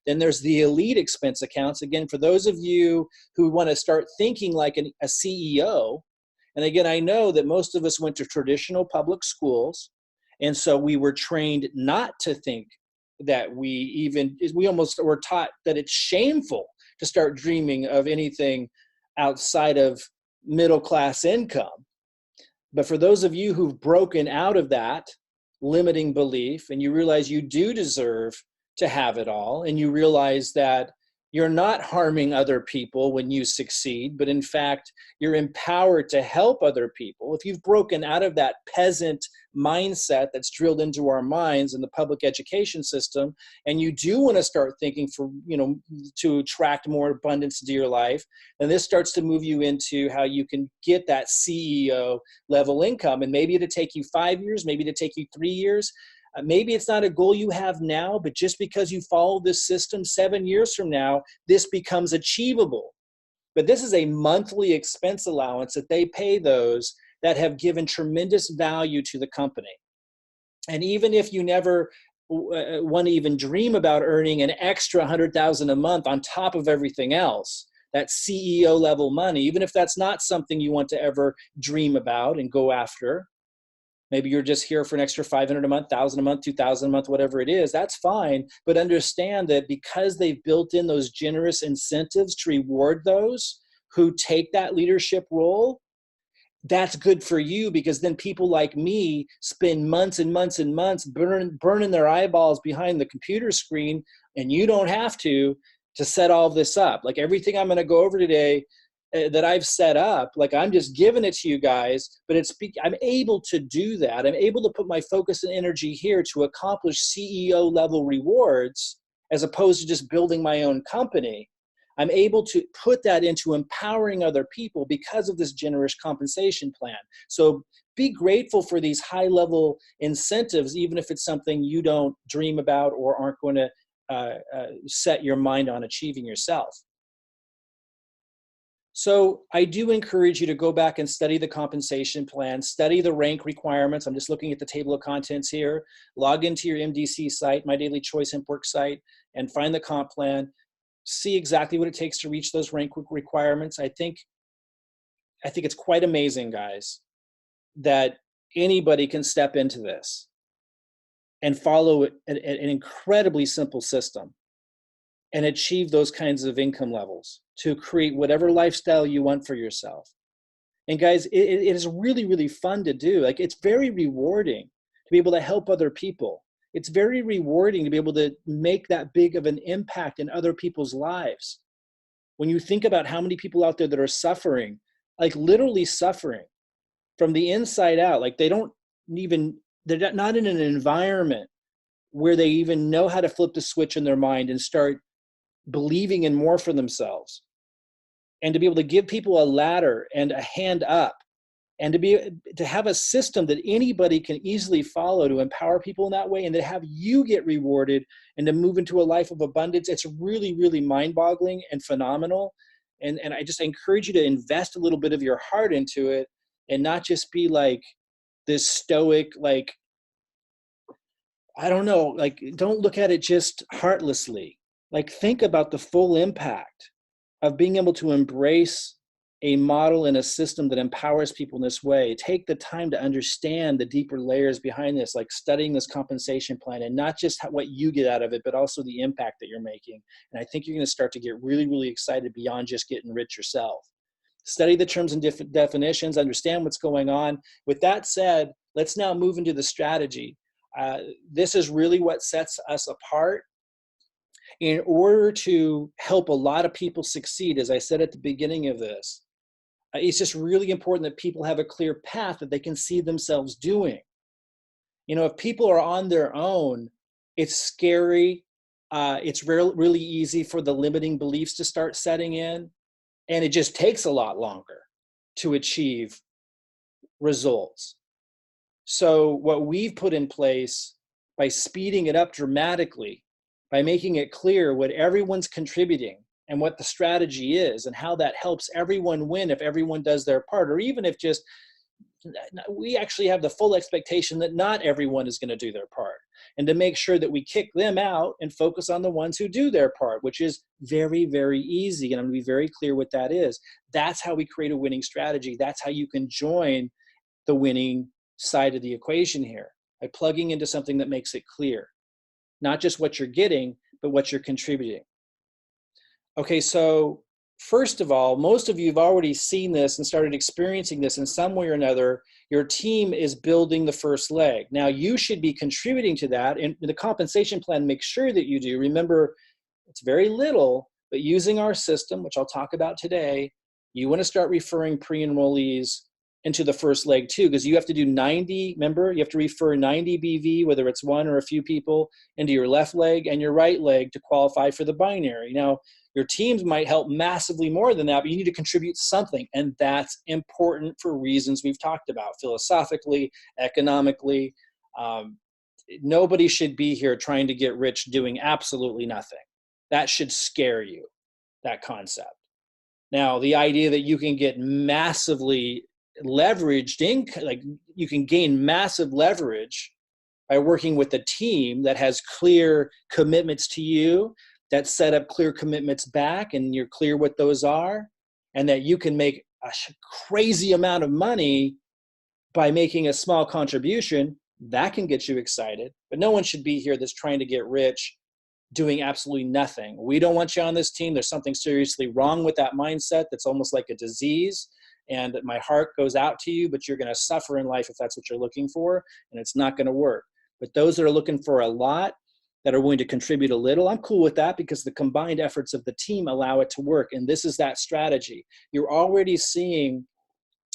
Then there's the elite expense accounts. Again, for those of you who want to start thinking like a CEO, and again, I know that most of us went to traditional public schools, and so we were trained not to think that we almost were taught that it's shameful to start dreaming of anything outside of middle-class income. But for those of you who've broken out of that limiting belief and you realize you do deserve to have it all, and you realize that you're not harming other people when you succeed, but in fact, you're empowered to help other people. If you've broken out of that peasant mindset that's drilled into our minds in the public education system, and you do want to start thinking to attract more abundance into your life, then this starts to move you into how you can get that CEO level income. And maybe it'll take you 5 years, maybe it'll take you 3 years. Maybe it's not a goal you have now, but just because you follow this system 7 years from now, this becomes achievable. But this is a monthly expense allowance that they pay those that have given tremendous value to the company. And even if you never want to even dream about earning an extra $100,000 a month on top of everything else, that CEO level money, even if that's not something you want to ever dream about and go after, maybe you're just here for an extra $500 a month, $1,000 a month, $2,000 a month, whatever it is, that's fine. But understand that because they've built in those generous incentives to reward those who take that leadership role, that's good for you, because then people like me spend months and months and months burning their eyeballs behind the computer screen, and you don't have to set all this up. Like everything I'm going to go over today that I've set up, like I'm just giving it to you guys, but I'm able to do that. I'm able to put my focus and energy here to accomplish CEO level rewards as opposed to just building my own company. I'm able to put that into empowering other people because of this generous compensation plan. So be grateful for these high level incentives, even if it's something you don't dream about or aren't going to set your mind on achieving yourself. So I do encourage you to go back and study the compensation plan, study the rank requirements. I'm just looking at the table of contents here. Log into your MDC site, My Daily Choice work site, and find the comp plan. See exactly what it takes to reach those rank requirements. I think it's quite amazing, guys, that anybody can step into this and follow an incredibly simple system and achieve those kinds of income levels to create whatever lifestyle you want for yourself. And guys, it is really, really fun to do. Like, it's very rewarding to be able to help other people. It's very rewarding to be able to make that big of an impact in other people's lives. When you think about how many people out there that are suffering, like literally suffering from the inside out, like they're not in an environment where they even know how to flip the switch in their mind and start believing in more for themselves. And to be able to give people a ladder and a hand up, and to have a system that anybody can easily follow to empower people in that way, and to have you get rewarded and to move into a life of abundance, it's really, really mind-boggling and phenomenal. And I just encourage you to invest a little bit of your heart into it, and not just be like this stoic, like, I don't know, like, don't look at it just heartlessly. Like, think about the full impact of being able to embrace a model and a system that empowers people in this way. Take the time to understand the deeper layers behind this, like studying this compensation plan, and not just what you get out of it, but also the impact that you're making. And I think you're going to start to get really, really excited beyond just getting rich yourself. Study the terms and definitions, understand what's going on. With that said, let's now move into the strategy. This is really what sets us apart. In order to help a lot of people succeed, as I said at the beginning of this, it's just really important that people have a clear path that they can see themselves doing. You know, if people are on their own, it's scary. It's really easy for the limiting beliefs to start setting in, and it just takes a lot longer to achieve results. So what we've put in place by speeding it up dramatically, by making it clear what everyone's contributing and what the strategy is and how that helps everyone win if everyone does their part, or even if just we actually have the full expectation that not everyone is going to do their part, and to make sure that we kick them out and focus on the ones who do their part, which is very, very easy. And I'm going to be very clear what that is. That's how we create a winning strategy. That's how you can join the winning side of the equation here, by plugging into something that makes it clear, not just what you're getting, but what you're contributing. Okay, so first of all, most of you have already seen this and started experiencing this in some way or another. Your team is building the first leg. Now, you should be contributing to that, and the compensation plan makes sure that you do. Remember, it's very little, but using our system, which I'll talk about today, you want to start referring pre-enrollees into the first leg too, because you have to do 90, remember, you have to refer 90 BV, whether it's one or a few people, into your left leg and your right leg to qualify for the binary. Now, your teams might help massively more than that, but you need to contribute something, and that's important for reasons we've talked about, philosophically, economically. Nobody should be here trying to get rich doing absolutely nothing. That should scare you, that concept. Now, the idea that you can get massively leveraged like you can gain massive leverage by working with a team that has clear commitments to you, that set up clear commitments back, and you're clear what those are, and that you can make a crazy amount of money by making a small contribution, that can get you excited. But no one should be here that's trying to get rich doing absolutely nothing. We don't want you on this team. There's something seriously wrong with that mindset that's almost like a disease. And my heart goes out to you, but you're going to suffer in life if that's what you're looking for, and it's not going to work. But those that are looking for a lot, that are willing to contribute a little, I'm cool with that, because the combined efforts of the team allow it to work. And this is that strategy. You're already seeing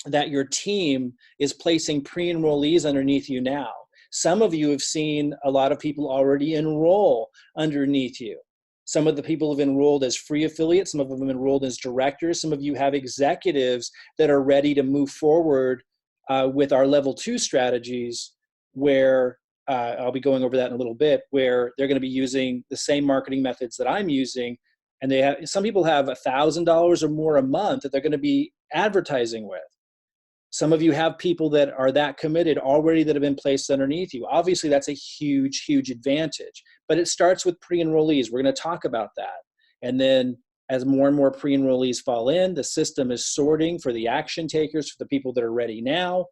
that your team is placing pre-enrollees underneath you now. Some of you have seen a lot of people already enroll underneath you. Some of the people have enrolled as free affiliates. Some of them have enrolled as directors. Some of you have executives that are ready to move forward with our level 2 strategies, where I'll be going over that in a little bit, where they're going to be using the same marketing methods that I'm using. And some people have $1,000 or more a month that they're going to be advertising with. Some of you have people that are that committed already that have been placed underneath you. Obviously, that's a huge, huge advantage. But it starts with pre-enrollees. We're going to talk about that. And then as more and more pre-enrollees fall in, the system is sorting for the action takers, for the people that are ready now,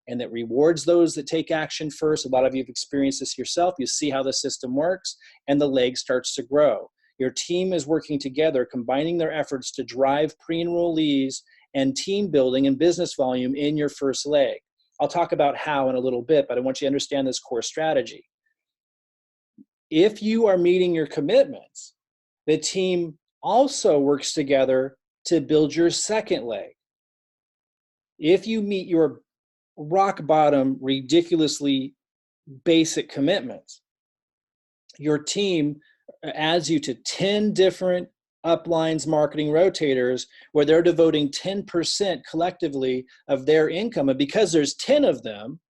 and that rewards those that take action first. A lot of you have experienced this yourself. You see how the system works, and the leg starts to grow. Your team is working together, combining their efforts to drive pre-enrollees and team building and business volume in your first leg. I'll talk about how in a little bit, but I want you to understand this core strategy. If you are meeting your commitments, the team also works together to build your second leg. If you meet your rock bottom, ridiculously basic commitments, your team adds you to 10 different uplines marketing rotators where they're devoting 10% collectively of their income. And because there's 10 of them,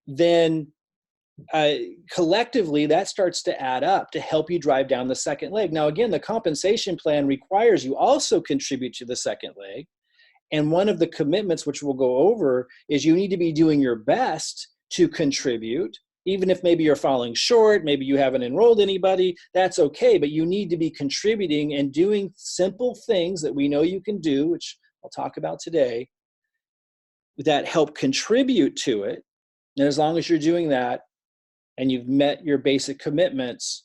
then collectively that starts to add up to help you drive down the second leg. Now, again, the compensation plan requires you also contribute to the second leg. And one of the commitments, which we'll go over, is you need to be doing your best to contribute. Even if maybe you're falling short, maybe you haven't enrolled anybody, that's okay. But you need to be contributing and doing simple things that we know you can do, which I'll talk about today, that help contribute to it. And as long as you're doing that and you've met your basic commitments,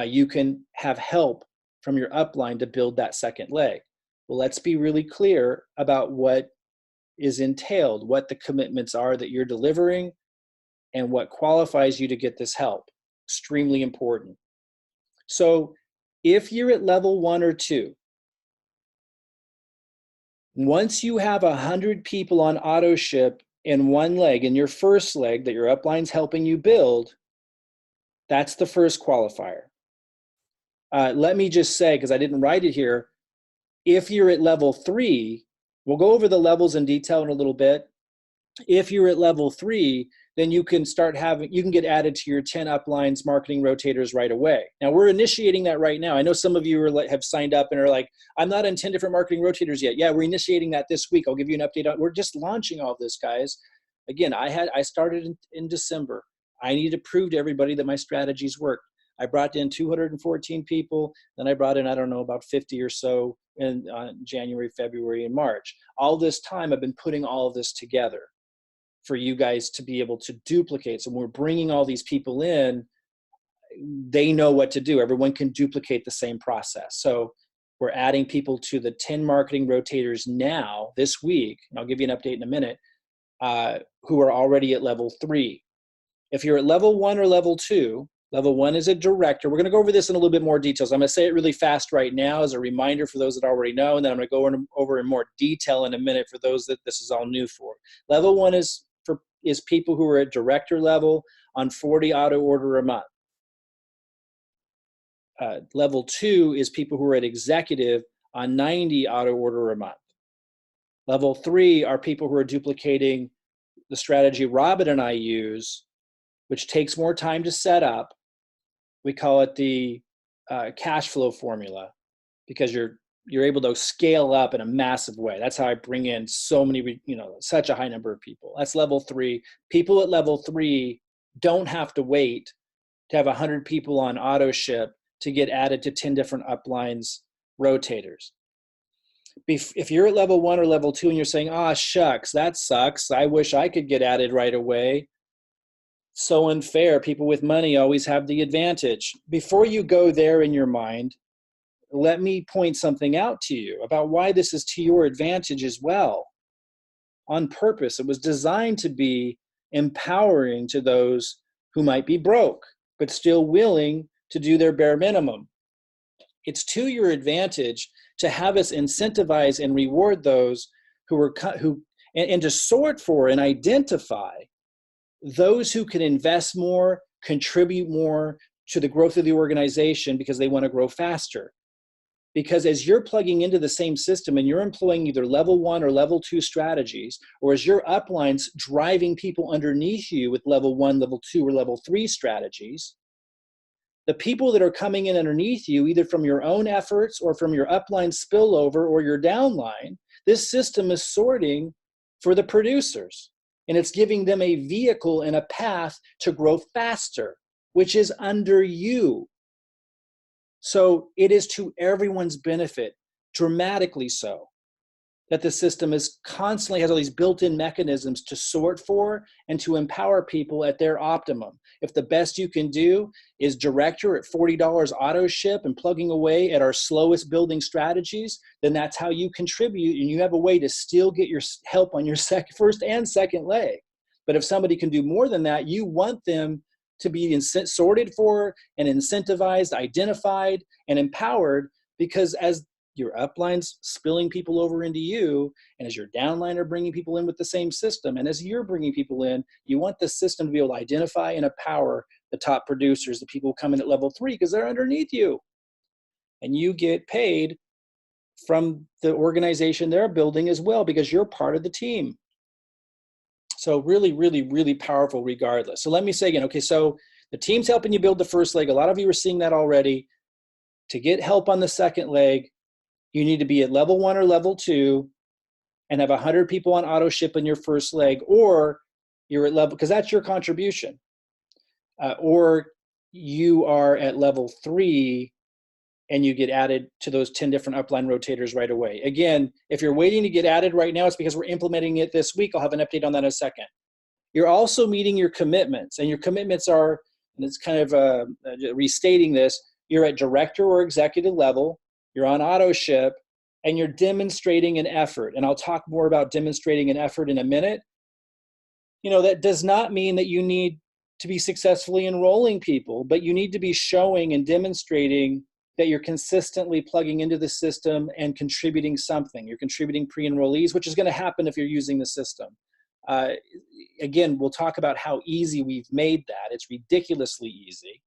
you can have help from your upline to build that second leg. Well, let's be really clear about what is entailed, what the commitments are that you're delivering, and what qualifies you to get this help. Extremely important. So if you're at level 1 or 2, once you have 100 people on auto ship in one leg, in your first leg that your upline's helping you build, that's the first qualifier. Let me just say, because I didn't write it here, if you're at level 3, we'll go over the levels in detail in a little bit. If you're at level 3, then you can get added to your 10 uplines marketing rotators right away. Now, we're initiating that right now. I know some of you have signed up and are like, I'm not in 10 different marketing rotators yet. Yeah, we're initiating that this week. I'll give you an update on. We're just launching all this, guys. Again, I started in December. I need to prove to everybody that my strategies work. I brought in 214 people. Then I brought in, I don't know, about 50 or so in January, February, and March. All this time, I've been putting all of this together for you guys to be able to duplicate. So when we're bringing all these people in, they know what to do. Everyone can duplicate the same process. So we're adding people to the 10 marketing rotators now, this week, and I'll give you an update in a minute, who are already at level 3. If you're at level 1 or level 2, level 1 is a director. We're going to go over this in a little bit more details. I'm going to say it really fast right now as a reminder for those that already know, and then I'm going to go over in more detail in a minute for those that this is all new for. Level 1 is people who are at director level on 40 auto order a month. Level 2 is people who are at executive on 90 auto order a month. Level 3 are people who are duplicating the strategy Robin and I use, which takes more time to set up. We call it the cash flow formula, because you're able to scale up in a massive way. That's how I bring in so many, such a high number of people. That's level 3. People at level 3 don't have to wait to have 100 people on auto ship to get added to 10 different uplines rotators. If you're at level 1 or level 2 and you're saying, shucks, that sucks, I wish I could get added right away. So unfair. People with money always have the advantage. Before you go there in your mind, let me point something out to you about why this is to your advantage as well. On purpose, it was designed to be empowering to those who might be broke, but still willing to do their bare minimum. It's to your advantage to have us incentivize and reward those and to sort for and identify those who can invest more, contribute more to the growth of the organization because they want to grow faster. Because as you're plugging into the same system and you're employing either level 1 or level 2 strategies, or as your uplines driving people underneath you with level 1, level 2, or level 3 strategies, the people that are coming in underneath you, either from your own efforts or from your upline spillover or your downline, this system is sorting for the producers. And it's giving them a vehicle and a path to grow faster, which is under you. So it is to everyone's benefit, dramatically so, that the system is constantly has all these built-in mechanisms to sort for and to empower people at their optimum. If the best you can do is director at $40 auto ship and plugging away at our slowest building strategies, then that's how you contribute, and you have a way to still get your help on your first and second leg. But if somebody can do more than that, you want them to be sorted for and incentivized, identified, and empowered, because as your uplines spilling people over into you, and as your downline are bringing people in with the same system, and as you're bringing people in, you want the system to be able to identify and empower the top producers, the people who come in at level 3, because they're underneath you. And you get paid from the organization they're building as well, because you're part of the team. So really, really, really powerful regardless. So let me say again, okay, so the team's helping you build the first leg. A lot of you are seeing that already. To get help on the second leg, you need to be at level 1 or level 2 and have 100 people on auto ship in your first leg, or you're at level, because that's your contribution. Or you are at level 3 and you get added to those 10 different upline rotators right away. Again, if you're waiting to get added right now, it's because we're implementing it this week. I'll have an update on that in a second. You're also meeting your commitments, and your commitments are, and it's kind of restating this, you're at director or executive level, you're on auto ship, and you're demonstrating an effort. And I'll talk more about demonstrating an effort in a minute. You know, that does not mean that you need to be successfully enrolling people, but you need to be showing and demonstrating that you're consistently plugging into the system and contributing something. You're contributing pre-enrollees, which is going to happen if you're using the system. Again, we'll talk about how easy we've made that. It's ridiculously easy.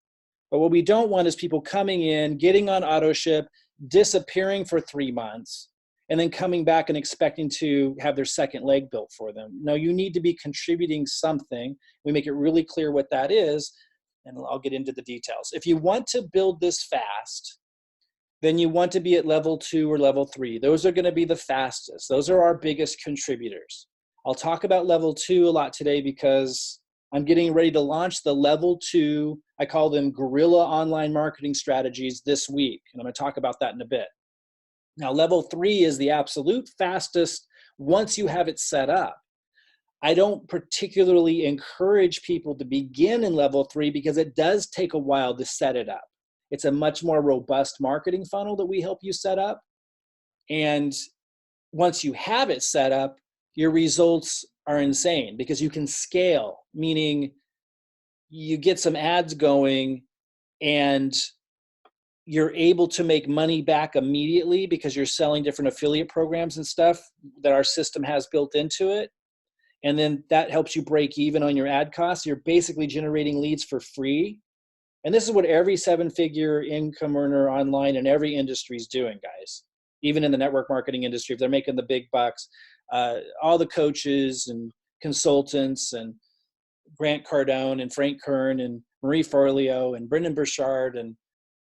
But what we don't want is people coming in, getting on auto ship, disappearing for 3 months, and then coming back and expecting to have their second leg built for them. No, you need to be contributing something. We make it really clear what that is, and I'll get into the details. If you want to build this fast, then you want to be at level 2 or level 3. Those are going to be the fastest. Those are our biggest contributors. I'll talk about level 2 a lot today because I'm getting ready to launch the level 2, I call them guerrilla online marketing strategies, this week. And I'm going to talk about that in a bit. Now, level 3 is the absolute fastest once you have it set up. I don't particularly encourage people to begin in level 3 because it does take a while to set it up. It's a much more robust marketing funnel that we help you set up. And once you have it set up, your results are insane because you can scale, meaning you get some ads going and you're able to make money back immediately because you're selling different affiliate programs and stuff that our system has built into it. And then that helps you break even on your ad costs. You're basically generating leads for free. And this is what every 7-figure income earner online in every industry is doing, guys. Even in the network marketing industry, if they're making the big bucks, all the coaches and consultants and Grant Cardone and Frank Kern and Marie Forleo and Brendan Burchard and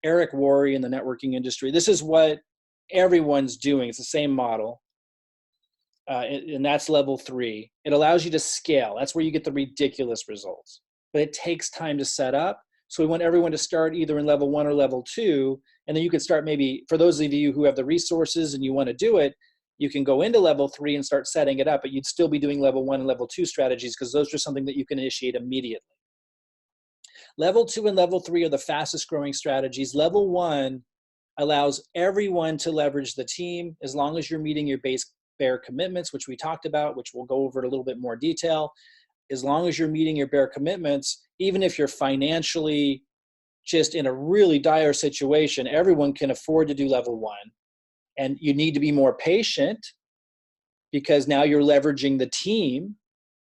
Eric Worre in the networking industry. This is what everyone's doing. It's the same model. And that's level 3. It allows you to scale. That's where you get the ridiculous results. But it takes time to set up. So we want everyone to start either in level 1 or level 2. And then you can start maybe, for those of you who have the resources and you want to do it, you can go into level 3 and start setting it up, but you'd still be doing level 1 and level 2 strategies because those are something that you can initiate immediately. Level 2 and level 3 are the fastest growing strategies. Level 1 allows everyone to leverage the team as long as you're meeting your base bare commitments, which we talked about, which we'll go over in a little bit more detail. As long as you're meeting your bare commitments, even if you're financially just in a really dire situation, everyone can afford to do level 1. And you need to be more patient because now you're leveraging the team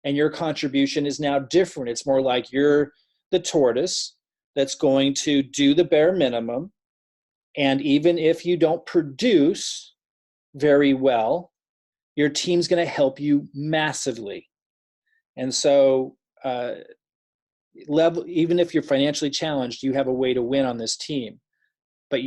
and your contribution is now different. It's more like you're the tortoise that's going to do the bare minimum And even if you don't produce very well, your team's going to help you massively. And so, even if you're financially challenged, you have a way to win on this team. But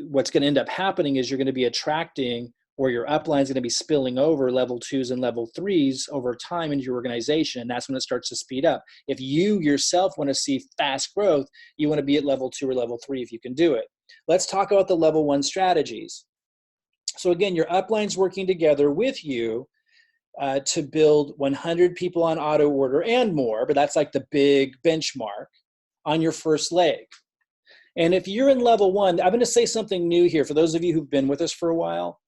what's going to end up happening is you're going to be attracting, or your upline is going to be spilling over level 2s and level 3s over time into your organization. And that's when it starts to speed up. If you yourself want to see fast growth, you want to be at level 2 or level 3 if you can do it. Let's talk about the level 1 strategies. So again, your upline's working together with you to build 100 people on auto order and more, but that's like the big benchmark on your first leg. And if you're in level 1, I'm going to say something new here for those of you who've been with us for a while.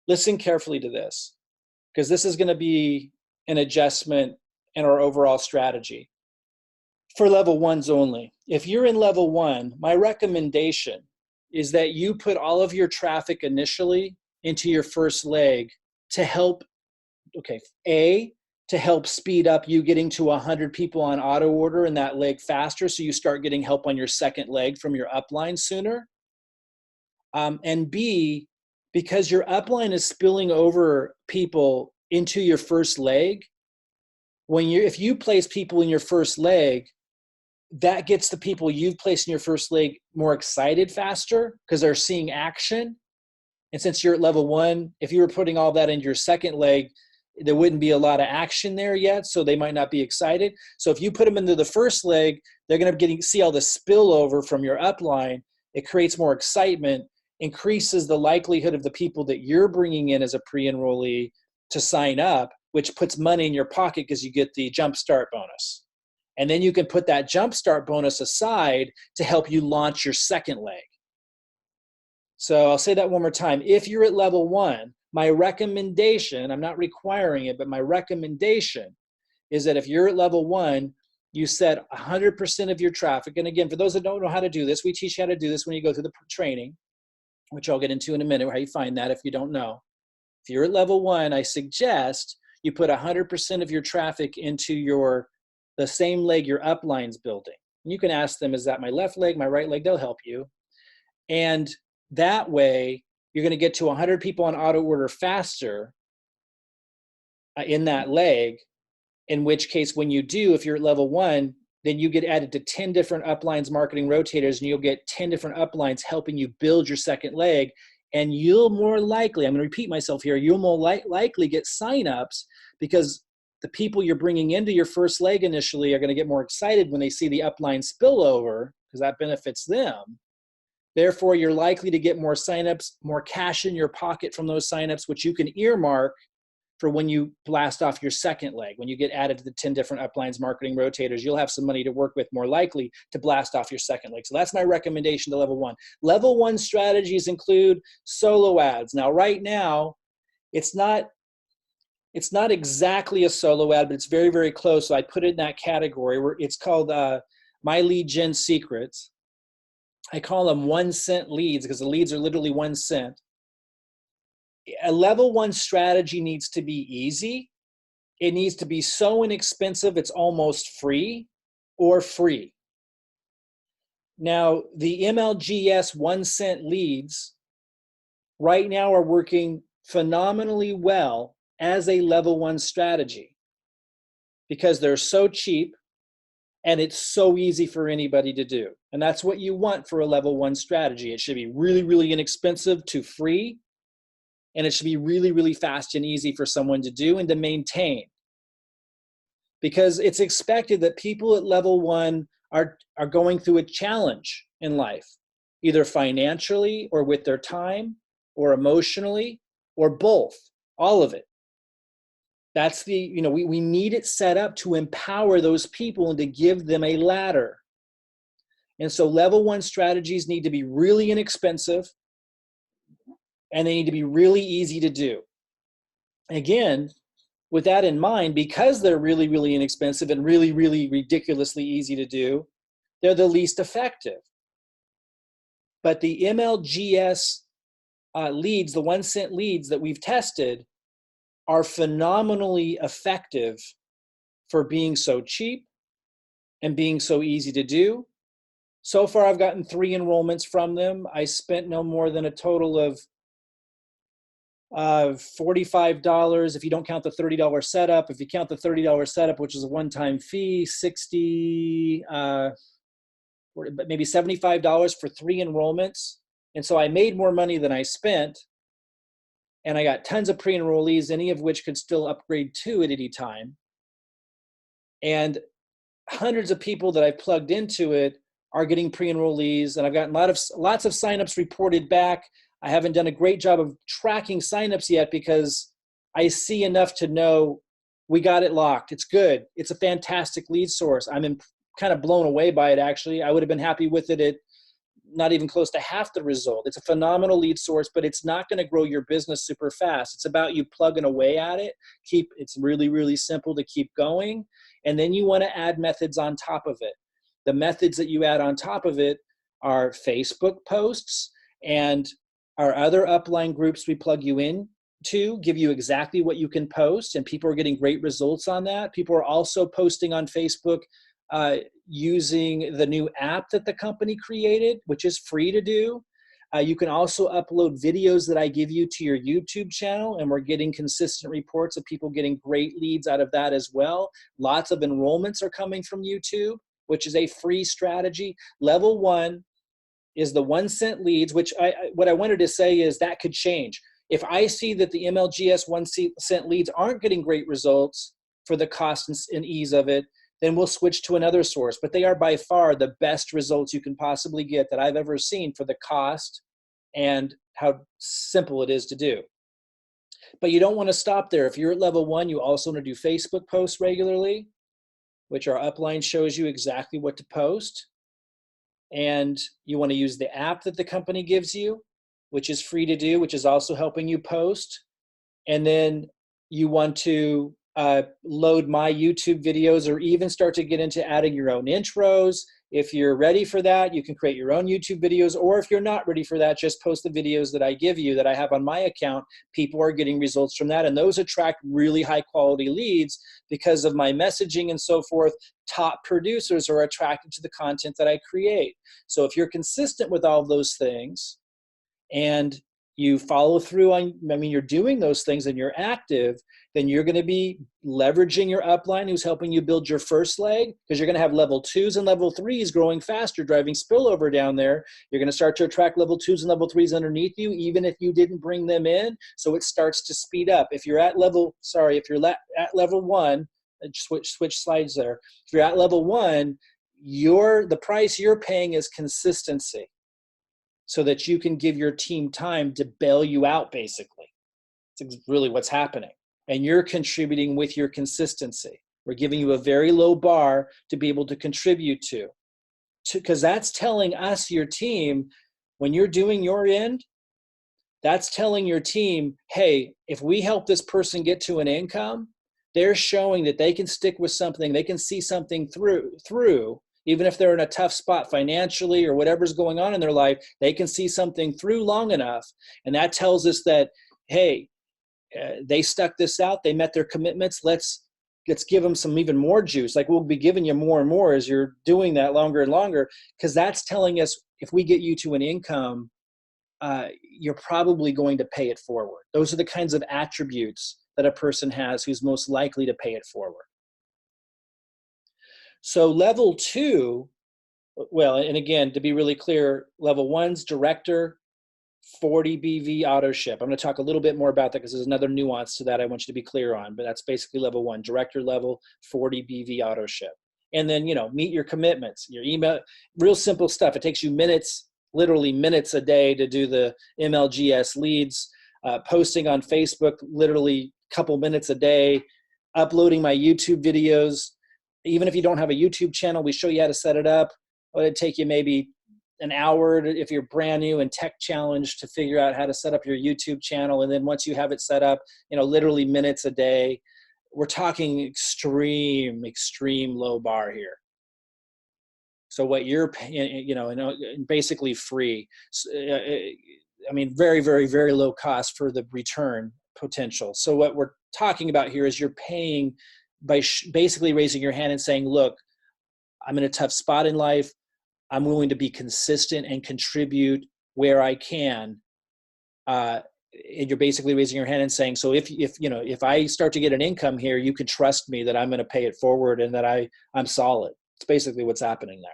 Listen carefully to this, because this is going to be an adjustment in our overall strategy for level 1s only. If you're in level 1, my recommendation is that you put all of your traffic initially into your first leg to help, to help speed up you getting to 100 people on auto order in that leg faster, so you start getting help on your second leg from your upline sooner. And B, because your upline is spilling over people into your first leg, if you place people in your first leg, that gets the people you've placed in your first leg more excited faster because they're seeing action. And since you're at level 1, if you were putting all that into your second leg, there wouldn't be a lot of action there yet, so they might not be excited. So if you put them into the first leg, they're going to see all the spillover from your upline. It creates more excitement, increases the likelihood of the people that you're bringing in as a pre-enrollee to sign up, which puts money in your pocket because you get the jumpstart bonus. And then you can put that jumpstart bonus aside to help you launch your second leg. So I'll say that one more time. If you're at level 1, my recommendation, I'm not requiring it, but my recommendation is that if you're at level 1, you set 100% of your traffic. And again, for those that don't know how to do this, we teach you how to do this when you go through the training, which I'll get into in a minute, how you find that if you don't know. If you're at level 1, I suggest you put 100% of your traffic into the same leg your upline's building. And you can ask them, is that my left leg, my right leg? They'll help you. And that way, you're going to get to 100 people on auto order faster in that leg, in which case when you do, if you're at level 1, then you get added to 10 different uplines marketing rotators, and you'll get 10 different uplines helping you build your second leg. And you'll more likely, I'm going to repeat myself here, you'll more likely get signups because the people you're bringing into your first leg initially are going to get more excited when they see the upline spillover because that benefits them. Therefore, you're likely to get more signups, more cash in your pocket from those signups, which you can earmark for when you blast off your second leg. When you get added to the 10 different uplines marketing rotators, you'll have some money to work with, more likely to blast off your second leg. So that's my recommendation to level 1. Level 1 strategies include solo ads. Now, right now, it's not exactly a solo ad, but it's very, very close. So I put it in that category where it's called My Lead Gen Secrets. I call them 1 cent leads because the leads are literally 1 cent. A level 1 strategy needs to be easy. It needs to be so inexpensive it's almost free or free. Now, the MLGS 1 cent leads right now are working phenomenally well as a level 1 strategy because they're so cheap and it's so easy for anybody to do. And that's what you want for a level 1 strategy. It should be really, really inexpensive to free, and it should be really, really fast and easy for someone to do and to maintain. Because it's expected that people at level 1 are going through a challenge in life, either financially or with their time or emotionally or both, all of it. That's we need it set up to empower those people and to give them a ladder. And so level 1 strategies need to be really inexpensive and they need to be really easy to do. Again, with that in mind, because they're really, really inexpensive and really, really ridiculously easy to do, they're the least effective. But the MLGS leads, the 1 cent leads that we've tested, are phenomenally effective for being so cheap and being so easy to do. So far, I've gotten 3 enrollments from them. I spent no more than a total of $45 if you don't count the $30 setup. If you count the $30 setup, which is a one-time fee, 60, maybe $75 for 3 enrollments. And so I made more money than I spent, and I got tons of pre-enrollees, any of which could still upgrade to at any time. And hundreds of people that I've plugged into it are getting pre-enrollees, and I've gotten lots of signups reported back. I haven't done a great job of tracking signups yet because I see enough to know we got it locked. It's good. It's a fantastic lead source. I'm kind of blown away by it, actually. I would have been happy with it at not even close to half the result. It's a phenomenal lead source, but it's not going to grow your business super fast. It's about you plugging away at it. It's really, really simple to keep going. And then you want to add methods on top of it. The methods that you add on top of it are Facebook posts, and our other upline groups we plug you in to give you exactly what you can post, and people are getting great results on that. People are also posting on Facebook using the new app that the company created, which is free to do. You can also upload videos that I give you to your YouTube channel, and we're getting consistent reports of people getting great leads out of that as well. Lots of enrollments are coming from YouTube, which is a free strategy. Level 1 is the 1-cent leads, which what I wanted to say is that could change. If I see that the MLGS 1-cent leads aren't getting great results for the cost and ease of it, then we'll switch to another source. But they are by far the best results you can possibly get that I've ever seen for the cost and how simple it is to do. But you don't want to stop there. If you're at level 1, you also want to do Facebook posts regularly, which our upline shows you exactly what to post. And you want to use the app that the company gives you, which is free to do, which is also helping you post. And then you want to load my YouTube videos, or even start to get into adding your own intros. If you're ready for that, you can create your own YouTube videos, or if you're not ready for that, just post the videos that I give you that I have on my account. People are getting results from that, and those attract really high quality leads because of my messaging and so forth. Top producers are attracted to the content that I create. So if you're consistent with all of those things and you follow through on, you're doing those things and you're active, then you're going to be leveraging your upline who's helping you build your first leg, because you're going to have level 2s and level 3s growing faster, driving spillover down there. You're going to start to attract level 2s and level 3s underneath you, even if you didn't bring them in. So it starts to speed up. If you're at level 1, switch slides there. If you're at level 1, the price you're paying is consistency, so that you can give your team time to bail you out, basically. It's really what's happening. And you're contributing with your consistency. We're giving you a very low bar to be able to contribute to, because that's telling us, your team, when you're doing your end, that's telling your team, hey, if we help this person get to an income, they're showing that they can stick with something, they can see something through, even if they're in a tough spot financially or whatever's going on in their life, they can see something through long enough. And that tells us that, hey, they stuck this out, they met their commitments, let's give them some even more juice. Like, we'll be giving you more and more as you're doing that longer and longer, because that's telling us if we get you to an income, you're probably going to pay it forward. Those are the kinds of attributes that a person has who's most likely to pay it forward. So level 2, well, and again, to be really clear, level 1's director, 40 BV auto ship. I'm going to talk a little bit more about that because there's another nuance to that I want you to be clear on, but that's basically level 1, director level, 40 BV auto ship. And then, meet your commitments, your email, real simple stuff. It takes you minutes, literally minutes a day to do the MLGS leads, posting on Facebook, literally a couple minutes a day, uploading my YouTube videos. Even if you don't have a YouTube channel, we show you how to set it up. It'd take you maybe an hour if you're brand new and tech challenged to figure out how to set up your YouTube channel. And then once you have it set up, literally minutes a day. We're talking extreme low bar here. So what you're paying, basically free. Very, very, very low cost for the return potential. So what we're talking about here is you're paying by basically raising your hand and saying, look, I'm in a tough spot in life. I'm willing to be consistent and contribute where I can. And you're basically raising your hand and saying, so if I start to get an income here, you can trust me that I'm going to pay it forward and that I'm solid. It's basically what's happening there.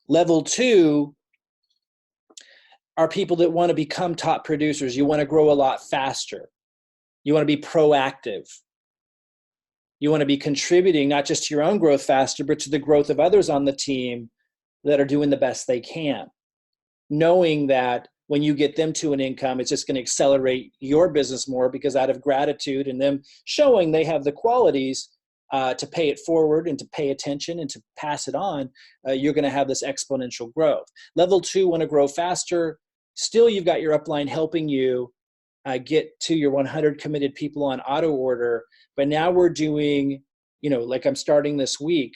Level 2 are people that want to become top producers. You want to grow a lot faster. You want to be proactive. You want to be contributing not just to your own growth faster, but to the growth of others on the team that are doing the best they can. Knowing that when you get them to an income, it's just going to accelerate your business more, because out of gratitude and them showing they have the qualities to pay it forward and to pay attention and to pass it on, you're going to have this exponential growth. Level 2 want to grow faster. Still, you've got your upline helping you get to your 100 committed people on auto order. But now we're doing, like I'm starting this week,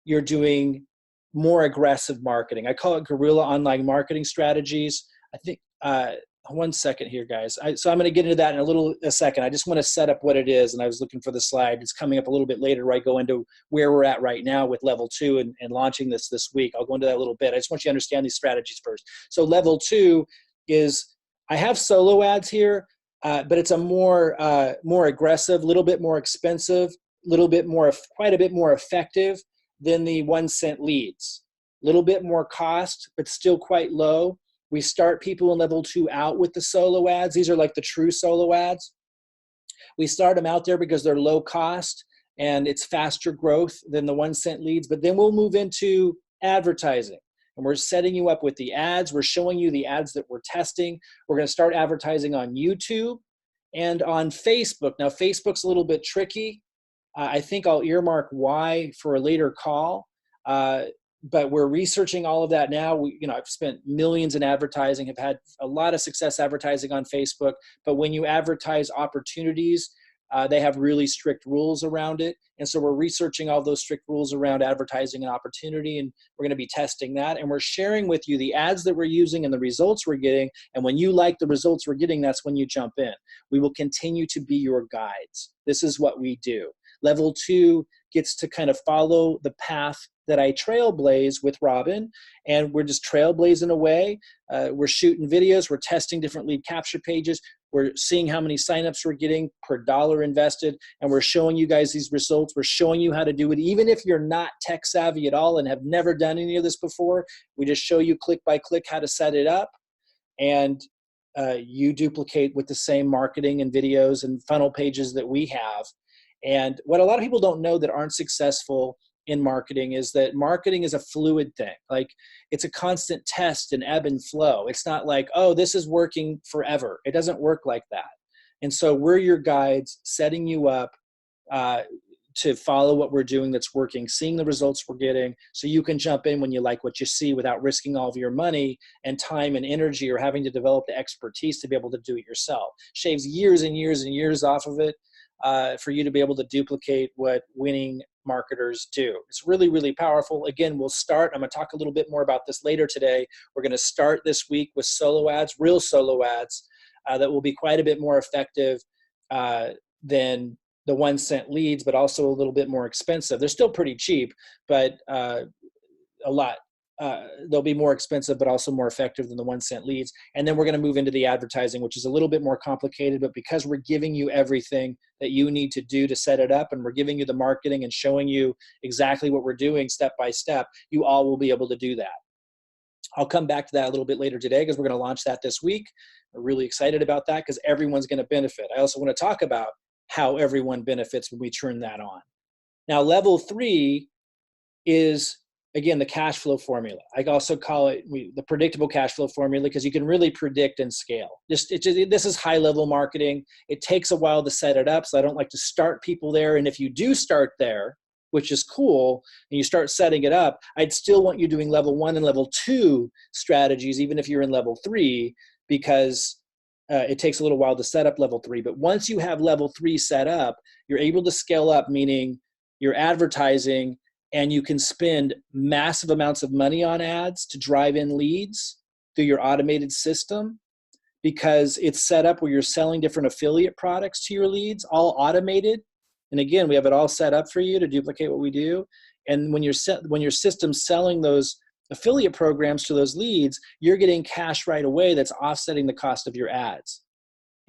you're doing more aggressive marketing. I call it guerrilla online marketing strategies. I think, one second here, guys. So I'm going to get into that in a second. I just want to set up what it is. And I was looking for the slide. It's coming up a little bit later where I go into where we're at right now with level 2 and launching this week. I'll go into that a little bit. I just want you to understand these strategies first. So level 2 is, I have solo ads here, but it's a more aggressive, little bit more expensive, quite a bit more effective than the 1 cent leads. Little bit more cost, but still quite low. We start people in level 2 out with the solo ads. These are like the true solo ads. We start them out there because they're low cost and it's faster growth than the 1 cent leads. But then we'll move into advertising. And we're setting you up with the ads. We're showing you the ads that we're testing. We're going to start advertising on YouTube and on Facebook. Now, Facebook's a little bit tricky. I think I'll earmark why for a later call. But we're researching all of that now. I've spent millions in advertising, have had a lot of success advertising on Facebook. But when you advertise opportunities, they have really strict rules around it. And so we're researching all those strict rules around advertising and opportunity, and we're going to be testing that. And we're sharing with you the ads that we're using and the results we're getting. And when you like the results we're getting, that's when you jump in. We will continue to be your guides. This is what we do. Level 2 gets to kind of follow the path that I trailblaze with Robin, and we're just trailblazing away. We're shooting videos. We're testing different lead capture pages. We're seeing how many signups we're getting per dollar invested, and we're showing you guys these results. We're showing you how to do it. Even if you're not tech savvy at all and have never done any of this before, we just show you click by click how to set it up, and you duplicate with the same marketing and videos and funnel pages that we have. And what a lot of people don't know that aren't successful in marketing is that marketing is a fluid thing. Like, it's a constant test and ebb and flow. It's not like, oh, this is working forever. It doesn't work like that. And so we're your guides, setting you up to follow what we're doing that's working, seeing the results we're getting, so you can jump in when you like what you see without risking all of your money and time and energy, or having to develop the expertise to be able to do it yourself. Shaves years and years and years off of it for you to be able to duplicate what winning marketers do. It's really, really powerful. Again, I'm going to talk a little bit more about this later today. We're going to start this week with solo ads, real solo ads that will be quite a bit more effective than the 1 cent leads, but also a little bit more expensive. They're still pretty cheap, but they'll be more expensive, but also more effective than the 1 cent leads. And then we're going to move into the advertising, which is a little bit more complicated, but because we're giving you everything that you need to do to set it up, and we're giving you the marketing and showing you exactly what we're doing step by step, you all will be able to do that. I'll come back to that a little bit later today, because we're going to launch that this week. We're really excited about that because everyone's going to benefit. I also want to talk about how everyone benefits when we turn that on. Now, level 3 is, again, the cash flow formula. I also call it the predictable cash flow formula, because you can really predict and scale. This is high level marketing. It takes a while to set it up, so I don't like to start people there. And if you do start there, which is cool, and you start setting it up, I'd still want you doing level 1 and level 2 strategies, even if you're in level 3, because it takes a little while to set up level 3. But once you have level 3 set up, you're able to scale up, meaning you're advertising, and you can spend massive amounts of money on ads to drive in leads through your automated system, because it's set up where you're selling different affiliate products to your leads, all automated. And again, we have it all set up for you to duplicate what we do. And when your system's selling those affiliate programs to those leads, you're getting cash right away that's offsetting the cost of your ads.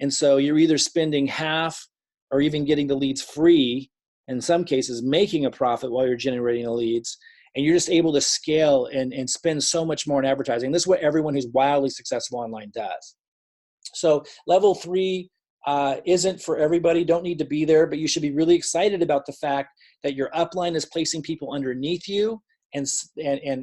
And so you're either spending half or even getting the leads free, in some cases making a profit while you're generating the leads, and you're just able to scale and spend so much more in advertising. This is what everyone who's wildly successful online does. So level 3 isn't for everybody, don't need to be there, but you should be really excited about the fact that your upline is placing people underneath you, and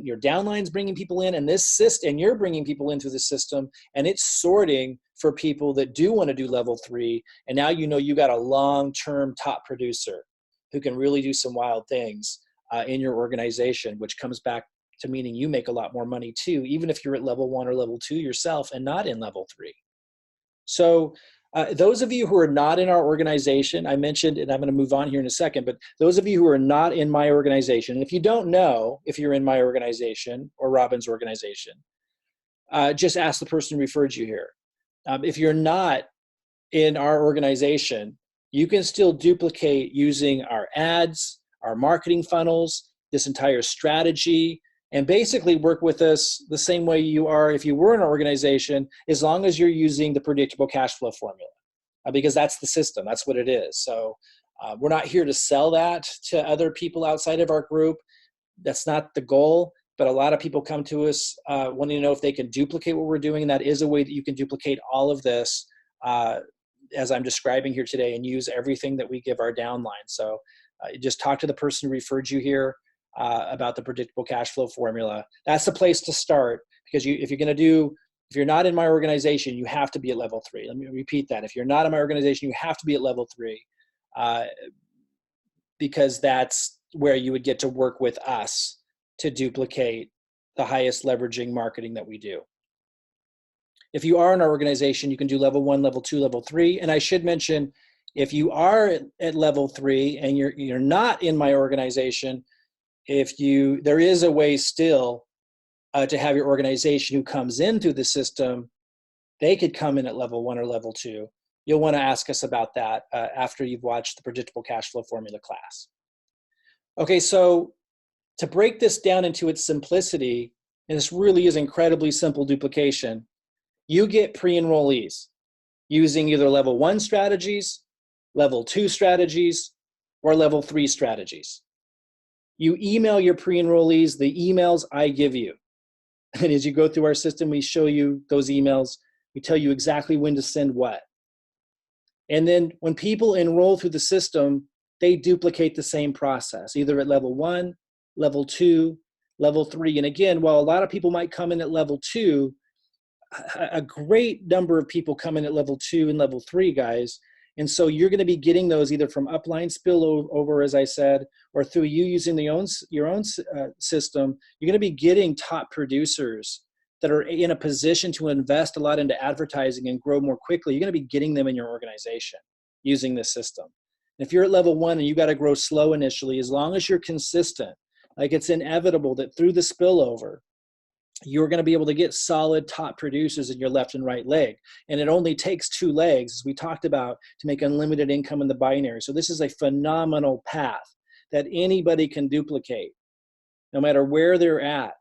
your downline's bringing people in, and this system, and you're bringing people into the system, and it's sorting for people that do want to do level 3. And now you know you got a long-term top producer who can really do some wild things in your organization, which comes back to meaning you make a lot more money too, even if you're at level 1 or level 2 yourself and not in level 3. So those of you who are not in our organization, I mentioned, and I'm going to move on here in a second, but those of you who are not in my organization, and if you don't know if you're in my organization or Robin's organization, just ask the person who referred you here. If you're not in our organization, you can still duplicate using our ads, our marketing funnels, this entire strategy, and basically work with us the same way you are if you were in an organization, as long as you're using the predictable cash flow formula, because that's the system, that's what it is. So we're not here to sell that to other people outside of our group. That's not the goal, but a lot of people come to us wanting to know if they can duplicate what we're doing, and that is a way that you can duplicate all of this as I'm describing here today, and use everything that we give our downline. So just talk to the person who referred you here about the predictable cash flow formula. That's the place to start, because if you're not in my organization, you have to be at level 3. Let me repeat that. If you're not in my organization, you have to be at level 3, because that's where you would get to work with us to duplicate the highest leveraging marketing that we do. If you are in our organization, you can do level 1, level 2, level 3. And I should mention, if you are at level 3 and you're not in my organization, there is a way still to have your organization who comes in through the system, they could come in at level 1 or level 2. You'll want to ask us about that after you've watched the predictable cash flow formula class. Okay, so to break this down into its simplicity, and this really is incredibly simple duplication, you get pre-enrollees using either level 1 strategies, level 2 strategies, or level 3 strategies. You email your pre-enrollees the emails I give you. And as you go through our system, we show you those emails. We tell you exactly when to send what. And then when people enroll through the system, they duplicate the same process, either at level 1, level 2, level 3. And again, while a lot of people might come in at level 2, a great number of people come in at level 2 and level 3, guys. And so you're going to be getting those either from upline spillover, as I said, or through you using your own system. You're going to be getting top producers that are in a position to invest a lot into advertising and grow more quickly. You're going to be getting them in your organization using this system. And if you're at level 1 and you got to grow slow initially, as long as you're consistent, like it's inevitable that through the spillover, you're going to be able to get solid top producers in your left and right leg. And it only takes 2 legs, as we talked about, to make unlimited income in the binary. So this is a phenomenal path that anybody can duplicate, no matter where they're at,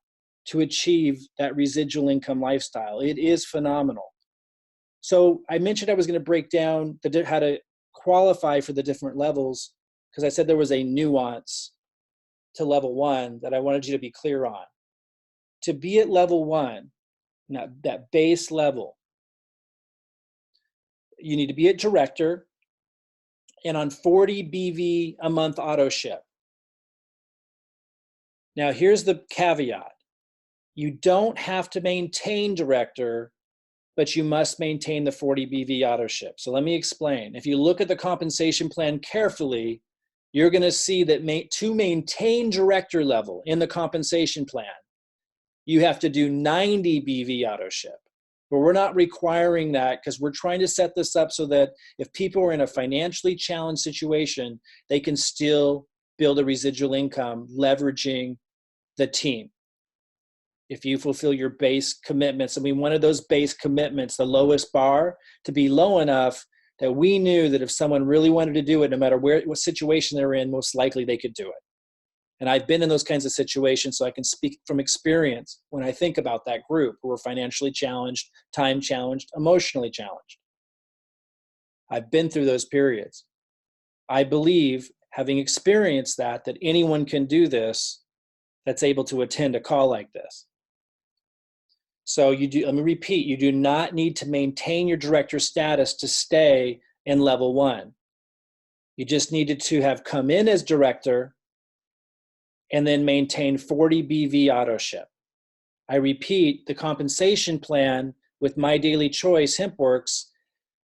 to achieve that residual income lifestyle. It is phenomenal. So I mentioned I was going to break down how to qualify for the different levels, because I said there was a nuance to level 1 that I wanted you to be clear on. To be at level 1, now that base level, you need to be at director and on 40 BV a month auto ship. Now here's the caveat. You don't have to maintain director, but you must maintain the 40 BV auto ship. So let me explain. If you look at the compensation plan carefully, you're going to see that to maintain director level in the compensation plan, you have to do 90 BV auto ship. But we're not requiring that, because we're trying to set this up so that if people are in a financially challenged situation, they can still build a residual income leveraging the team. If you fulfill your base commitments, and we wanted those base commitments, the lowest bar, to be low enough that we knew that if someone really wanted to do it, no matter what situation they're in, most likely they could do it. And I've been in those kinds of situations, so I can speak from experience when I think about that group who are financially challenged, time challenged, emotionally challenged. I've been through those periods. I believe, having experienced that anyone can do this that's able to attend a call like this. So let me repeat, you do not need to maintain your director status to stay in level 1. You just needed to have come in as director and then maintain 40 BV auto ship. I repeat, the compensation plan with MyDailyChoice HempWorks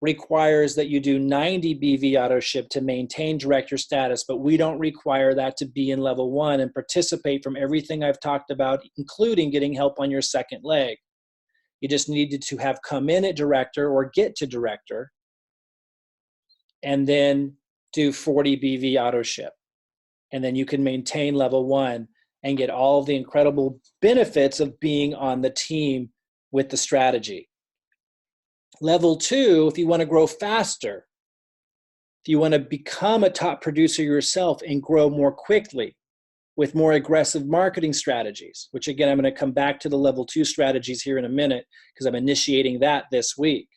requires that you do 90 BV auto ship to maintain director status, but we don't require that to be in level 1 and participate from everything I've talked about, including getting help on your second leg. You just needed to have come in at director or get to director and then do 40 BV auto ship. And then you can maintain level 1 and get all of the incredible benefits of being on the team with the strategy. Level 2, if you want to grow faster, if you want to become a top producer yourself and grow more quickly with more aggressive marketing strategies, which again, I'm going to come back to the level 2 strategies here in a minute because I'm initiating that this week.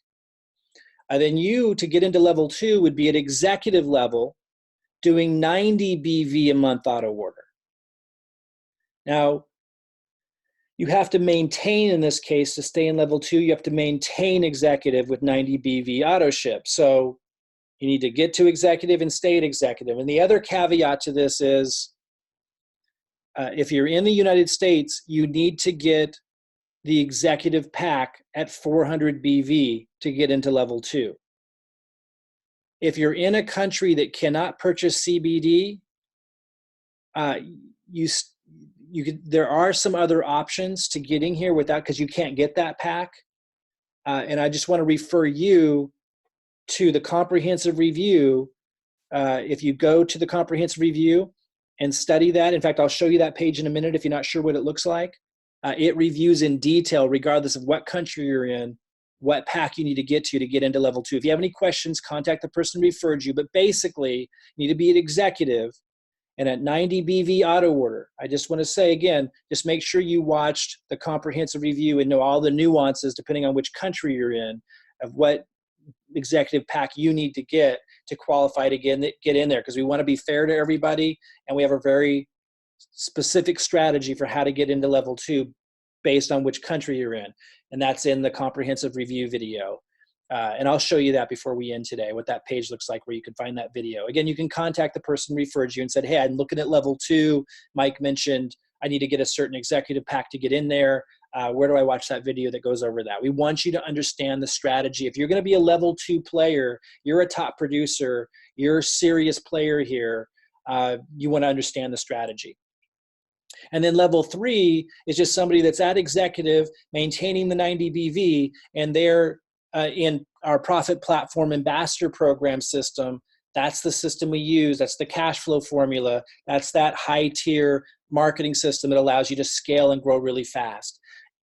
Then you, to get into level 2, would be at executive level, doing 90 BV a month auto order. Now, you have to maintain, in this case, to stay in level 2, you have to maintain executive with 90 BV auto ship. So you need to get to executive and stay at executive. And the other caveat to this is, if you're in the United States, you need to get the executive pack at 400 BV to get into level 2. If you're in a country that cannot purchase CBD, there are some other options to getting here without, because you can't get that pack. And I just want to refer you to the comprehensive review. If you go to the comprehensive review and study that, in fact, I'll show you that page in a minute if you're not sure what it looks like. It reviews in detail, regardless of what country you're in, what pack you need to get into level 2. If you have any questions, contact the person who referred you. But basically, you need to be an executive and at 90 BV auto order. I just want to say again, just make sure you watched the comprehensive review and know all the nuances, depending on which country you're in, of what executive pack you need to get to qualify to get in there, because we want to be fair to everybody, and we have a very specific strategy for how to get into level 2 based on which country you're in. And that's in the comprehensive review video. And I'll show you that before we end today, what that page looks like where you can find that video. Again, you can contact the person who referred you and said, hey, I'm looking at level 2. Mike mentioned I need to get a certain executive pack to get in there. Where do I watch that video that goes over that? We want you to understand the strategy. If you're going to be a level 2 player, you're a top producer, you're a serious player here, you want to understand the strategy. And then level 3 is just somebody that's at executive, maintaining the 90 BV, and they're in our Profit Platform Ambassador Program system. That's the system we use. That's the cash flow formula. That's that high-tier marketing system that allows you to scale and grow really fast.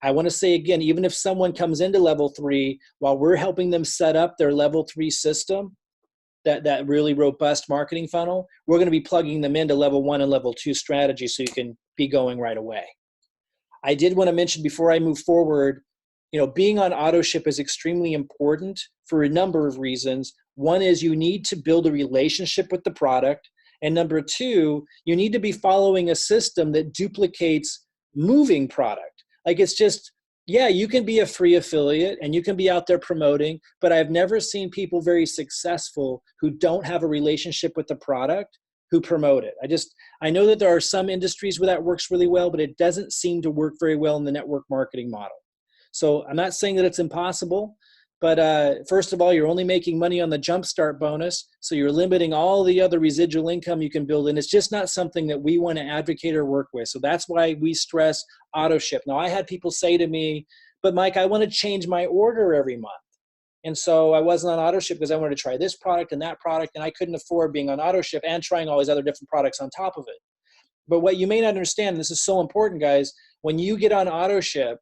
I want to say again, even if someone comes into level 3, while we're helping them set up their level 3 system, that really robust marketing funnel, we're going to be plugging them into level 1 and level 2 strategy so you can be going right away. I did want to mention before I move forward, being on auto ship is extremely important for a number of reasons. One is you need to build a relationship with the product. And number 2, you need to be following a system that duplicates moving product. Like it's just, yeah, you can be a free affiliate and you can be out there promoting, but I've never seen people very successful who don't have a relationship with the product who promote it. I know that there are some industries where that works really well, but it doesn't seem to work very well in the network marketing model. So I'm not saying that it's impossible, but first of all, you're only making money on the jumpstart bonus. So you're limiting all the other residual income you can build. And it's just not something that we want to advocate or work with. So that's why we stress auto ship. Now I had people say to me, but Mike, I want to change my order every month. And so I wasn't on auto ship because I wanted to try this product and that product. And I couldn't afford being on auto ship and trying all these other different products on top of it. But what you may not understand, and this is so important, guys, when you get on auto ship,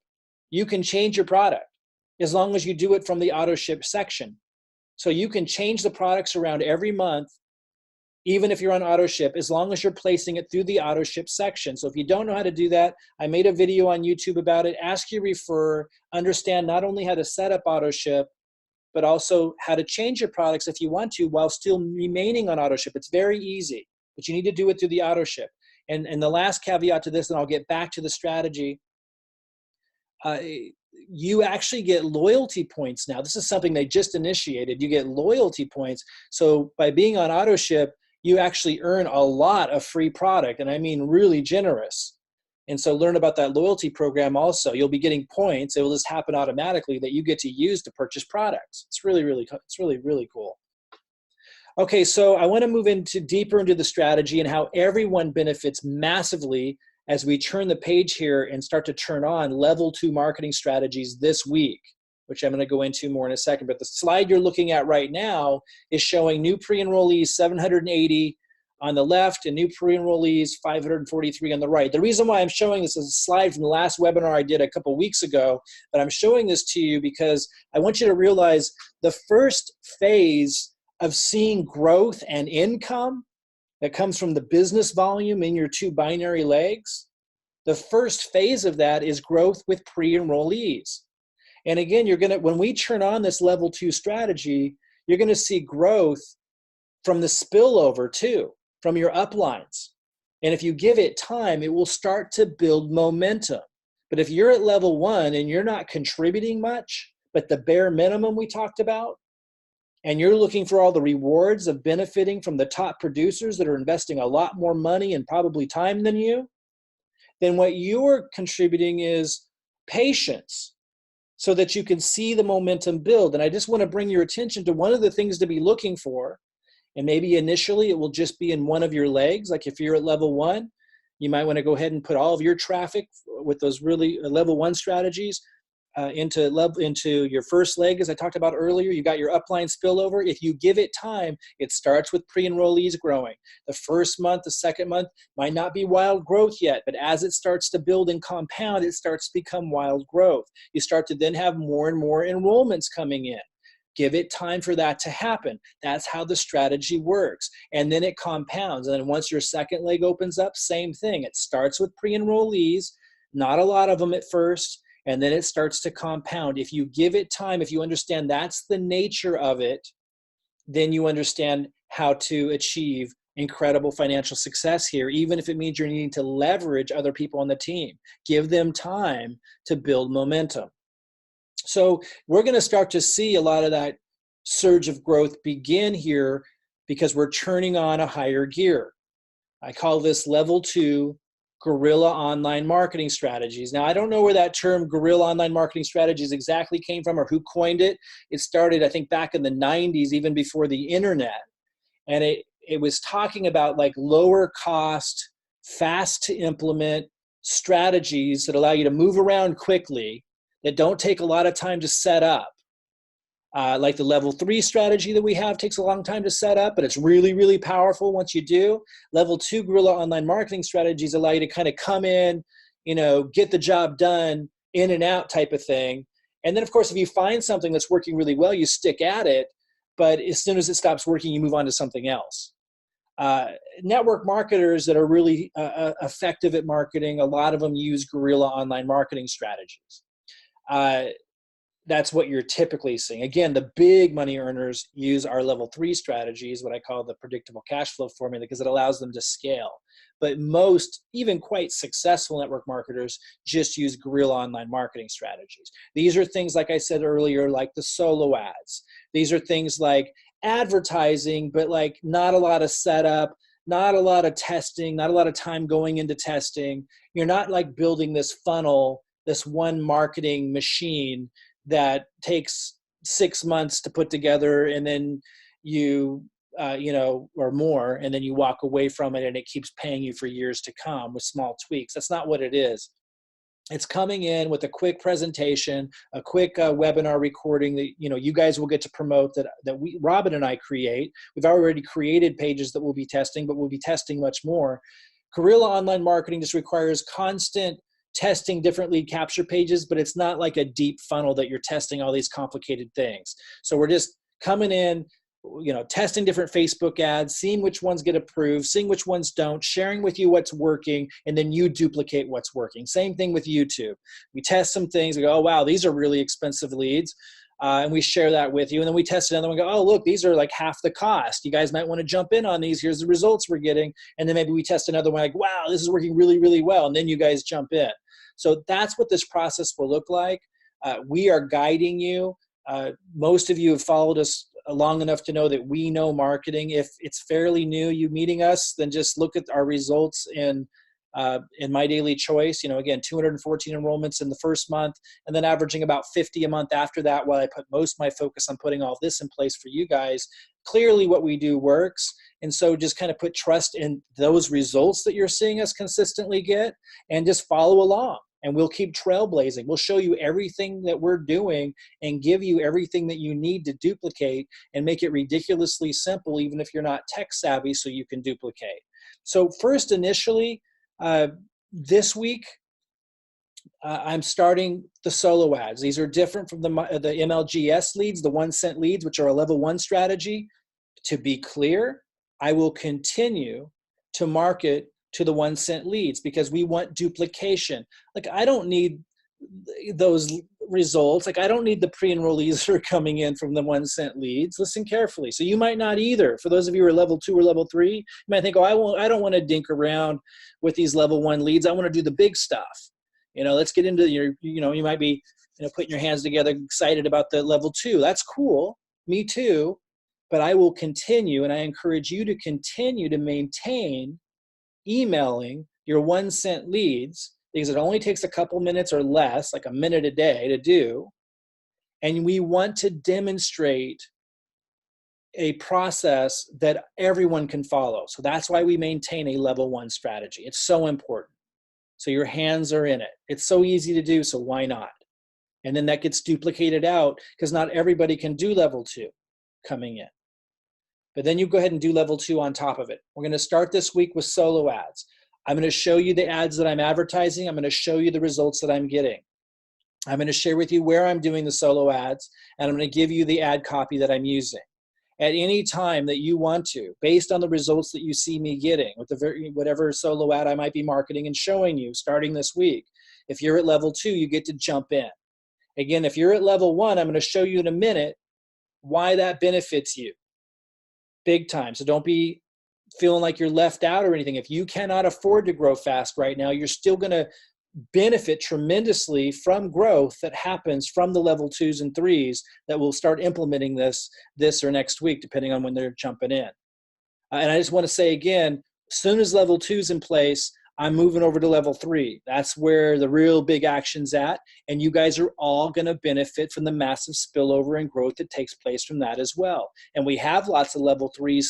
you can change your product as long as you do it from the auto ship section. So you can change the products around every month even if you're on auto ship, as long as you're placing it through the auto ship section. So if you don't know how to do that, I made a video on YouTube about it. Ask your referrer, understand not only how to set up auto ship, but also how to change your products if you want to while still remaining on auto ship. It's very easy, but you need to do it through the auto ship. And the last caveat to this, and I'll get back to the strategy, you actually get loyalty points now. This is something they just initiated. You get loyalty points. So by being on auto ship, you actually earn a lot of free product, and I mean really generous. And so learn about that loyalty program also. You'll be getting points. It will just happen automatically that you get to use to purchase products. It's really cool. Okay, so I want to move deeper into the strategy and how everyone benefits massively as we turn the page here and start to turn on level 2 marketing strategies this week, which I'm going to go into more in a second. But the slide you're looking at right now is showing new pre-enrollees 780 on the left and new pre-enrollees 543 on the right. The reason why I'm showing this is a slide from the last webinar I did a couple weeks ago, but I'm showing this to you because I want you to realize the first phase of seeing growth and income that comes from the business volume in your 2 binary legs. The first phase of that is growth with pre-enrollees. And again, when we turn on this level 2 strategy, you're going to see growth from the spillover too, from your uplines. And if you give it time, it will start to build momentum. But if you're at level 1 and you're not contributing much, but the bare minimum we talked about, and you're looking for all the rewards of benefiting from the top producers that are investing a lot more money and probably time than you, then what you're contributing is patience so that you can see the momentum build. And I just want to bring your attention to one of the things to be looking for. And maybe initially it will just be in one of your legs. Like if you're at level 1, you might want to go ahead and put all of your traffic with those really level 1 strategies into your first leg, as I talked about earlier. You got your upline spillover. If you give it time, it starts with pre-enrollees growing. The first month, the second month might not be wild growth yet, but as it starts to build and compound, it starts to become wild growth. You start to then have more and more enrollments coming in. Give it time for that to happen. That's how the strategy works. And then it compounds. And then once your second leg opens up, same thing. It starts with pre-enrollees, not a lot of them at first, and then it starts to compound. If you give it time, if you understand that's the nature of it, then you understand how to achieve incredible financial success here, even if it means you're needing to leverage other people on the team. Give them time to build momentum. So we're going to start to see a lot of that surge of growth begin here because we're turning on a higher gear. I call this level 2 guerrilla online marketing strategies. Now, I don't know where that term guerrilla online marketing strategies exactly came from or who coined it. It started, I think, back in the 90s, even before the internet. And it was talking about like lower cost, fast to implement strategies that allow you to move around quickly, that don't take a lot of time to set up. Like the level 3 strategy that we have takes a long time to set up, but it's really, really powerful once you do. Level 2 guerrilla online marketing strategies allow you to kind of come in, get the job done, in and out type of thing. And then, of course, if you find something that's working really well, you stick at it. But as soon as it stops working, you move on to something else. Network marketers that are really effective at marketing, a lot of them use guerrilla online marketing strategies. That's what you're typically seeing. Again, the big money earners use our level 3 strategies, what I call the predictable cash flow formula, because it allows them to scale. But most, even quite successful network marketers just use guerrilla online marketing strategies. These are things, like I said earlier, like the solo ads. These are things like advertising, but like not a lot of setup, not a lot of testing, not a lot of time going into testing. You're not like building this funnel, this one marketing machine that takes 6 months to put together, and then you, or more, and then you walk away from it and it keeps paying you for years to come with small tweaks. That's not what it is. It's coming in with a quick presentation, a quick webinar recording that you guys will get to promote that Robin and I create. We've already created pages that we'll be testing, but we'll be testing much more. Guerrilla online marketing just requires constant testing different lead capture pages, but it's not like a deep funnel that you're testing all these complicated things. So we're just coming in, testing different Facebook ads, seeing which ones get approved, seeing which ones don't, sharing with you what's working, and then you duplicate what's working. Same thing with YouTube. We test some things. We go, oh, wow, these are really expensive leads. And we share that with you. And then we test another one and go, oh, look, these are like half the cost. You guys might want to jump in on these. Here's the results we're getting. And then maybe we test another one like, wow, this is working really, really well. And then you guys jump in. So that's what this process will look like. We are guiding you. Most of you have followed us long enough to know that we know marketing. If it's fairly new, you meeting us, then just look at our results in MyDailyChoice. Again, 214 enrollments in the first month, and then averaging about 50 a month after that, while I put most of my focus on putting all this in place for you guys. Clearly what we do works. And so just kind of put trust in those results that you're seeing us consistently get, and just follow along. And we'll keep trailblazing. We'll show you everything that we're doing and give you everything that you need to duplicate, and make it ridiculously simple, even if you're not tech savvy, so you can duplicate. So first, initially, this week, I'm starting the solo ads. These are different from the MLGS leads, the 1 cent leads, which are a level 1 strategy. To be clear, I will continue to market to the 1 cent leads because we want duplication. Like, I don't need those results. Like, I don't need the pre-enrollees that are coming in from the 1 cent leads. Listen carefully. So you might not either. For those of you who are level 2 or level 3, you might think, oh, I don't want to dink around with these level 1 leads. I want to do the big stuff. Let's get into you might be, putting your hands together, excited about the level 2. That's cool. Me too. But I will continue, and I encourage you to continue to maintain emailing your 1 cent leads, because it only takes a couple minutes or less, like a minute a day to do. And we want to demonstrate a process that everyone can follow. So that's why we maintain a level 1 strategy. It's so important. So your hands are in it. It's so easy to do, so why not? And then that gets duplicated out, because not everybody can do level 2 coming in. But then you go ahead and do level 2 on top of it. We're going to start this week with solo ads. I'm going to show you the ads that I'm advertising. I'm going to show you the results that I'm getting. I'm going to share with you where I'm doing the solo ads, and I'm going to give you the ad copy that I'm using. At any time that you want to, based on the results that you see me getting with whatever solo ad I might be marketing and showing you starting this week. If you're at level 2, you get to jump in. Again, if you're at level 1, I'm going to show you in a minute why that benefits you big time. So don't be feeling like you're left out or anything. If you cannot afford to grow fast right now, you're still going to benefit tremendously from growth that happens from the level 2s and 3s that will start implementing this or next week, depending on when they're jumping in. And I just want to say again, as soon as level 2's in place, I'm moving over to level 3. That's where the real big action's at. And you guys are all going to benefit from the massive spillover and growth that takes place from that as well. And we have lots of level 3s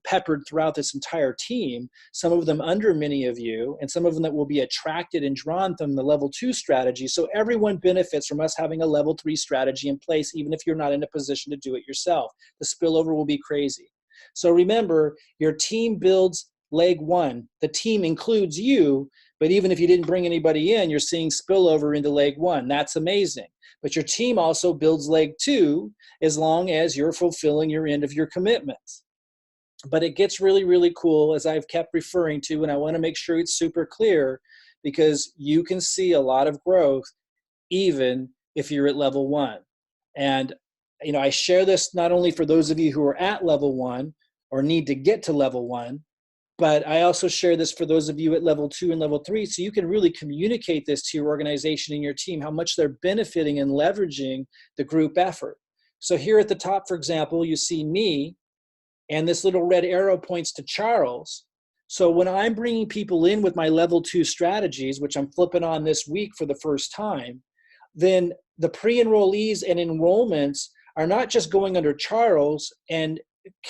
peppered throughout this entire team, some of them under many of you, and some of them that will be attracted and drawn from the level 2 strategy. So everyone benefits from us having a level 3 strategy in place, even if you're not in a position to do it yourself. The spillover will be crazy. So remember, your team builds leg 1. The team includes you, but even if you didn't bring anybody in, you're seeing spillover into leg 1. That's amazing. But your team also builds leg 2 as long as you're fulfilling your end of your commitments. But it gets really, really cool, as I've kept referring to, and I want to make sure it's super clear, because you can see a lot of growth even if you're at level 1. And I share this not only for those of you who are at level 1 or need to get to level 1, but I also share this for those of you at level 2 and level 3, so you can really communicate this to your organization and your team, how much they're benefiting and leveraging the group effort. So here at the top, for example, you see me, and this little red arrow points to Charles. So when I'm bringing people in with my level 2 strategies, which I'm flipping on this week for the first time, then the pre-enrollees and enrollments are not just going under Charles and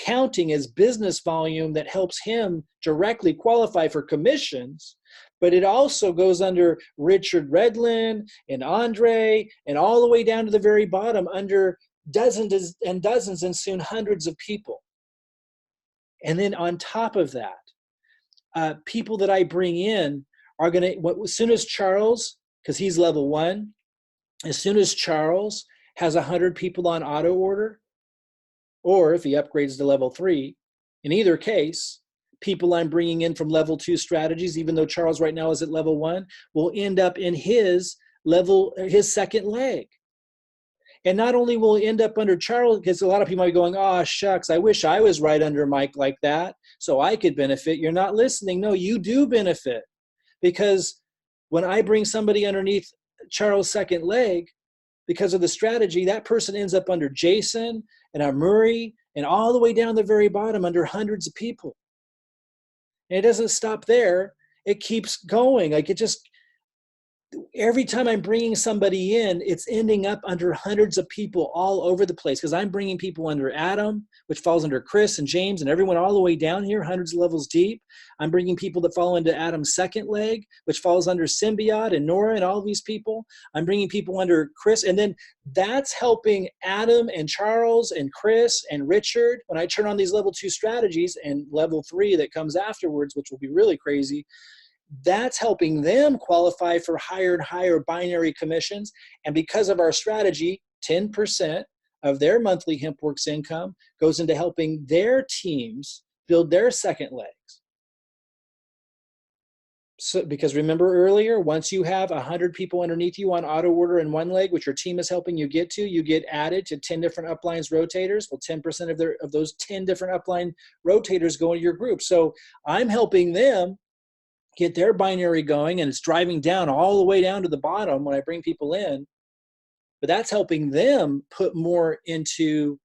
counting as business volume that helps him directly qualify for commissions, but it also goes under Richard Redlin and Andre, and all the way down to the very bottom under dozens and dozens and soon hundreds of people. And then on top of that, people that I bring in are going to, as soon as Charles, because he's level 1, as soon as Charles has 100 people on auto order, or if he upgrades to level 3. In either case, people I'm bringing in from level 2 strategies, even though Charles right now is at level 1, will end up in his second leg. And not only will he end up under Charles, because a lot of people might be going, oh, shucks, I wish I was right under Mike like that so I could benefit. You're not listening. No, you do benefit. Because when I bring somebody underneath Charles' second leg, because of the strategy, that person ends up under Jason and Murray and all the way down the very bottom under hundreds of people. And it doesn't stop there. It keeps going. Like it just, every time I'm bringing somebody in, it's ending up under hundreds of people all over the place because I'm bringing people under Adam, which falls under Chris and James and everyone all the way down here, hundreds of levels deep. I'm bringing people that fall into Adam's second leg, which falls under Symbiote and Nora and all these people. I'm bringing people under Chris. And then that's helping Adam and Charles and Chris and Richard. When I turn on these level 2 strategies and level 3 that comes afterwards, which will be really crazy, that's helping them qualify for higher and higher binary commissions. And because of our strategy, 10% of their monthly HempWorks income goes into helping their teams build their second legs. So, because remember earlier, once you have 100 people underneath you on auto order in one leg, which your team is helping you get to, you get added to 10 different uplines rotators. Well, 10% of those 10 different upline rotators go into your group. So I'm helping them get their binary going, and it's driving down all the way down to the bottom when I bring people in. But that's helping them put more into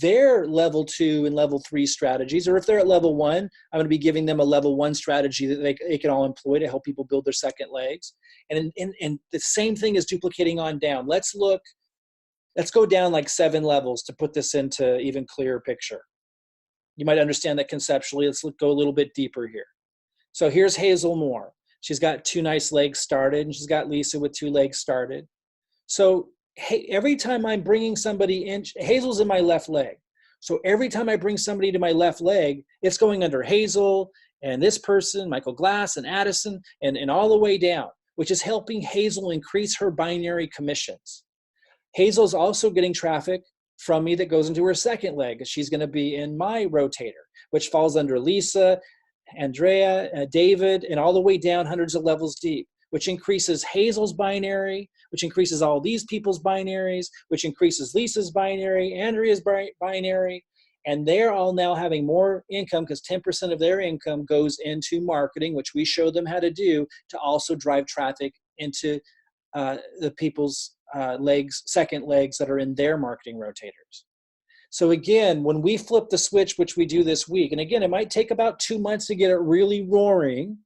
their level 2 and level 3 strategies. Or if they're at level 1, I'm going to be giving them a level 1 strategy that they can all employ to help people build their second legs. And the same thing is duplicating on down. Let's go down like 7 levels to put this into even clearer picture. You might understand that conceptually. Let's go a little bit deeper here. So here's Hazel Moore. She's got 2 nice legs started, and she's got Lisa with 2 legs started. So every time I'm bringing somebody in, Hazel's in my left leg. So every time I bring somebody to my left leg, it's going under Hazel and this person, Michael Glass and Addison, and all the way down, which is helping Hazel increase her binary commissions. Hazel's also getting traffic from me that goes into her second leg. She's going to be in my rotator, which falls under Lisa, Andrea, David, and all the way down hundreds of levels deep, which increases Hazel's binary, which increases all these people's binaries, which increases Lisa's binary, Andrea's binary, and they're all now having more income because 10% of their income goes into marketing, which we show them how to do to also drive traffic into the people's second legs that are in their marketing rotators. So again, when we flip the switch, which we do this week, and again, it might take about 2 months to get it really roaring.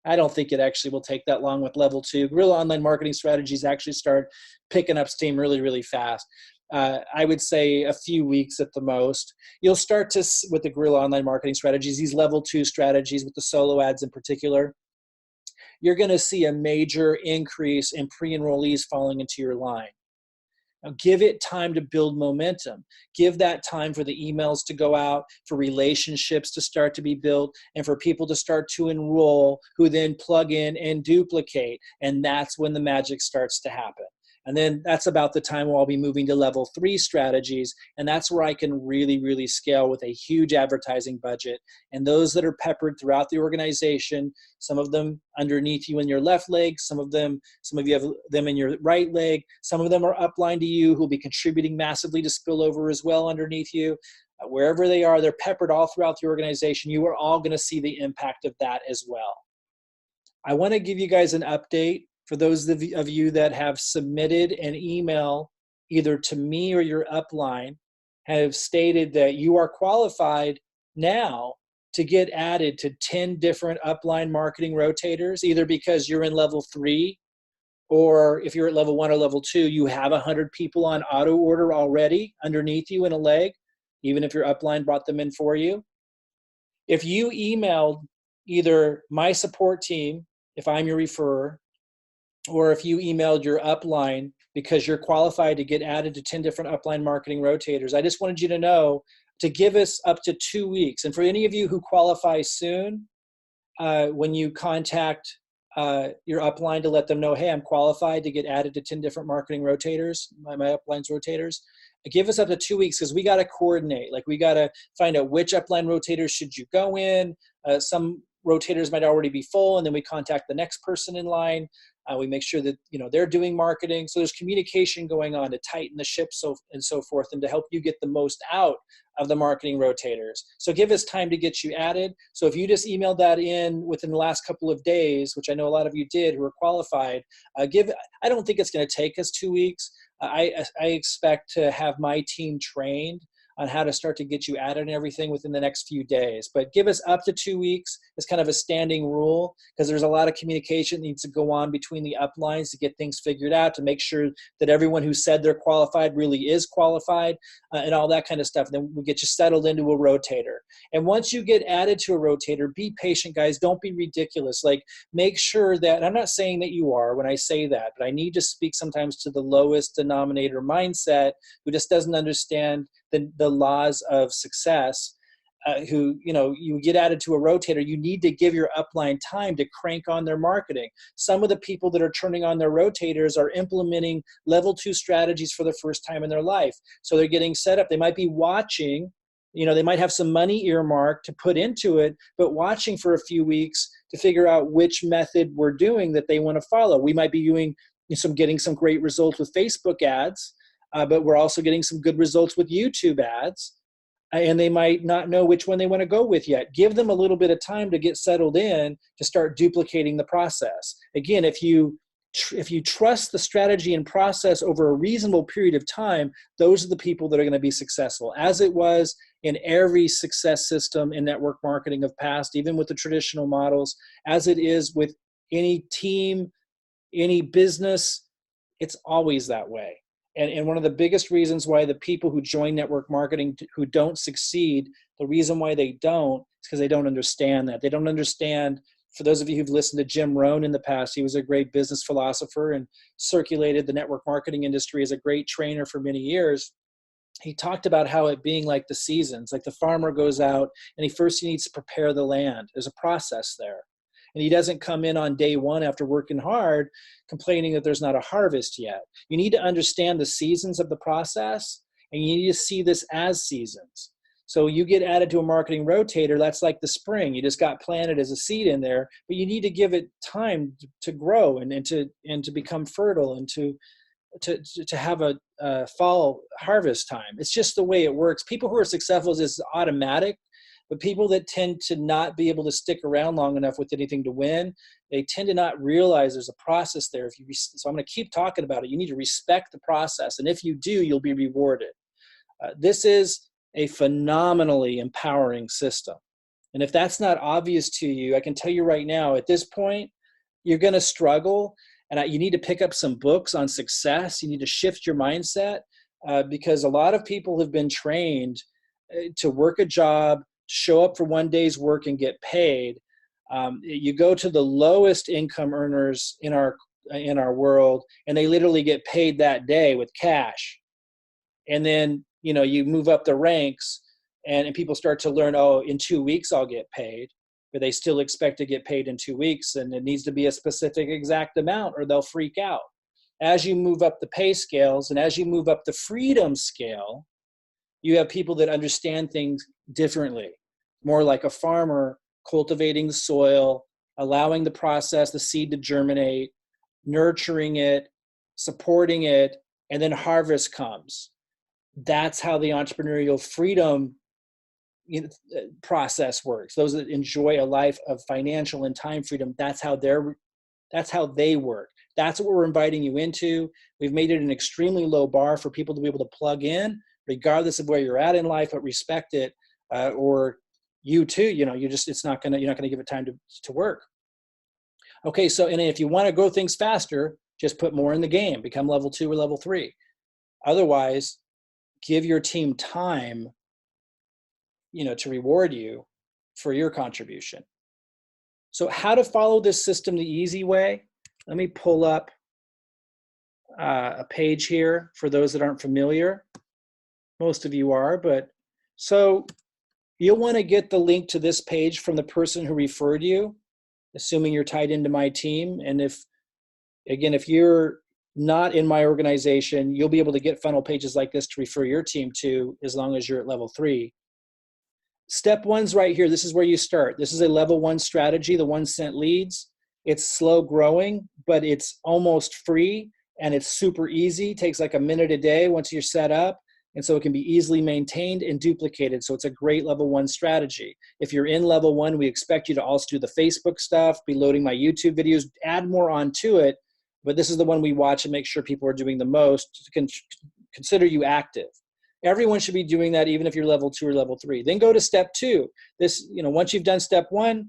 I don't think it actually will take that long with level 2. Guerrilla online marketing strategies actually start picking up steam really, really fast. I would say a few weeks at the most. You'll start to, with the guerrilla online marketing strategies, these level 2 strategies with the solo ads in particular, you're going to see a major increase in pre-enrollees falling into your line. Now, give it time to build momentum. Give that time for the emails to go out, for relationships to start to be built, and for people to start to enroll who then plug in and duplicate. And that's when the magic starts to happen. And then that's about the time where I'll be moving to level 3 strategies. And that's where I can really, really scale with a huge advertising budget. And those that are peppered throughout the organization, some of them underneath you in your left leg, some of you have them in your right leg, some of them are upline to you who'll be contributing massively to spillover as well underneath you. Wherever they are, they're peppered all throughout the organization. You are all going to see the impact of that as well. I want to give you guys an update. For those of you that have submitted an email either to me or your upline, have stated that you are qualified now to get added to 10 different upline marketing rotators, either because you're in level 3, or if you're at level 1 or level 2, you have 100 people on auto order already underneath you in a leg, even if your upline brought them in for you. If you emailed either my support team, if I'm your referrer, or if you emailed your upline because you're qualified to get added to 10 different upline marketing rotators, I just wanted you to know to give us up to 2 weeks. And for any of you who qualify soon, when you contact your upline to let them know, hey, I'm qualified to get added to 10 different marketing rotators, my upline's rotators. Give us up to 2 weeks because we got to coordinate. Like we got to find out which upline rotators should you go in. Some rotators might already be full, and then we contact the next person in line. We make sure that they're doing marketing. So there's communication going on to tighten the ship, and so forth, and to help you get the most out of the marketing rotators. So give us time to get you added. So if you just emailed that in within the last couple of days, which I know a lot of you did who are qualified, I don't think it's going to take us 2 weeks. I expect to have my team trained on how to start to get you added and everything within the next few days. But give us up to 2 weeks as kind of a standing rule, because there's a lot of communication that needs to go on between the uplines to get things figured out, to make sure that everyone who said they're qualified really is qualified, and all that kind of stuff. Then we get you settled into a rotator. And once you get added to a rotator, be patient, guys. Don't be ridiculous. Like, make sure that, and I'm not saying that you are when I say that, but I need to speak sometimes to the lowest denominator mindset who just doesn't understand the laws of success, you get added to a rotator, you need to give your upline time to crank on their marketing. Some of the people that are turning on their rotators are implementing level 2 strategies for the first time in their life. So they're getting set up. They might be watching, they might have some money earmarked to put into it, but watching for a few weeks to figure out which method we're doing that they want to follow. We might be getting some great results with Facebook ads, but we're also getting some good results with YouTube ads, and they might not know which one they want to go with yet. Give them a little bit of time to get settled in to start duplicating the process. Again, if you trust the strategy and process over a reasonable period of time, those are the people that are going to be successful, as it was in every success system in network marketing of past, even with the traditional models, as it is with any team, any business. It's always that way. And one of the biggest reasons why the people who join network marketing who don't succeed, the reason why they don't is because they don't understand that. They don't understand, for those of you who've listened to Jim Rohn in the past, he was a great business philosopher and circulated the network marketing industry as a great trainer for many years. He talked about how it being like the seasons, like the farmer goes out and he needs to prepare the land. There's a process there. And he doesn't come in on day one after working hard complaining that there's not a harvest yet. You need to understand the seasons of the process, and you need to see this as seasons. So you get added to a marketing rotator, that's like the spring. You just got planted as a seed in there, but you need to give it time to grow and to become fertile and to have a fall harvest time. It's just the way it works. People who are successful is automatic. But people that tend to not be able to stick around long enough with anything to win, they tend to not realize there's a process there. So I'm going to keep talking about it. You need to respect the process. And if you do, you'll be rewarded. This is a phenomenally empowering system. And if that's not obvious to you, I can tell you right now, at this point, you're going to struggle. And you need to pick up some books on success. You need to shift your mindset because a lot of people have been trained to work a job, show up for one day's work and get paid. You go to the lowest income earners in our world, and they literally get paid that day with cash. And then you move up the ranks, and people start to learn, oh, in 2 weeks I'll get paid, but they still expect to get paid in 2 weeks, and it needs to be a specific exact amount, or they'll freak out. As you move up the pay scales, and as you move up the freedom scale, you have people that understand things differently, more like a farmer cultivating the soil, allowing the process, the seed to germinate, nurturing it, supporting it, and then harvest comes. That's how the entrepreneurial freedom process works. Those that enjoy a life of financial and time freedom, that's how they work. That's what we're inviting you into. We've made it an extremely low bar for people to be able to plug in, regardless of where you're at in life, but respect it, or you too, you're not going to give it time to work. Okay. So, and if you want to grow things faster, just put more in the game, become level 2 or level 3. Otherwise, give your team time, to reward you for your contribution. So how to follow this system the easy way? Let me pull up a page here for those that aren't familiar. Most of you are, but so you'll want to get the link to this page from the person who referred you. assuming you're tied into my team. And if you're not in my organization, you'll be able to get funnel pages like this to refer your team to as long as you're at level 3. Step 1's right here. This is where you start. This is a level 1 strategy, the 1-cent leads. It's slow growing, but it's almost free, and it's super easy. It takes like a minute a day once you're set up. And so it can be easily maintained and duplicated. So it's a great level 1 strategy. If you're in level 1, we expect you to also do the Facebook stuff, be loading my YouTube videos, add more onto it. But this is the one we watch and make sure people are doing the most to consider you active. Everyone should be doing that, even if you're level 2 or level 3. Then go to step 2. This, once you've done step 1,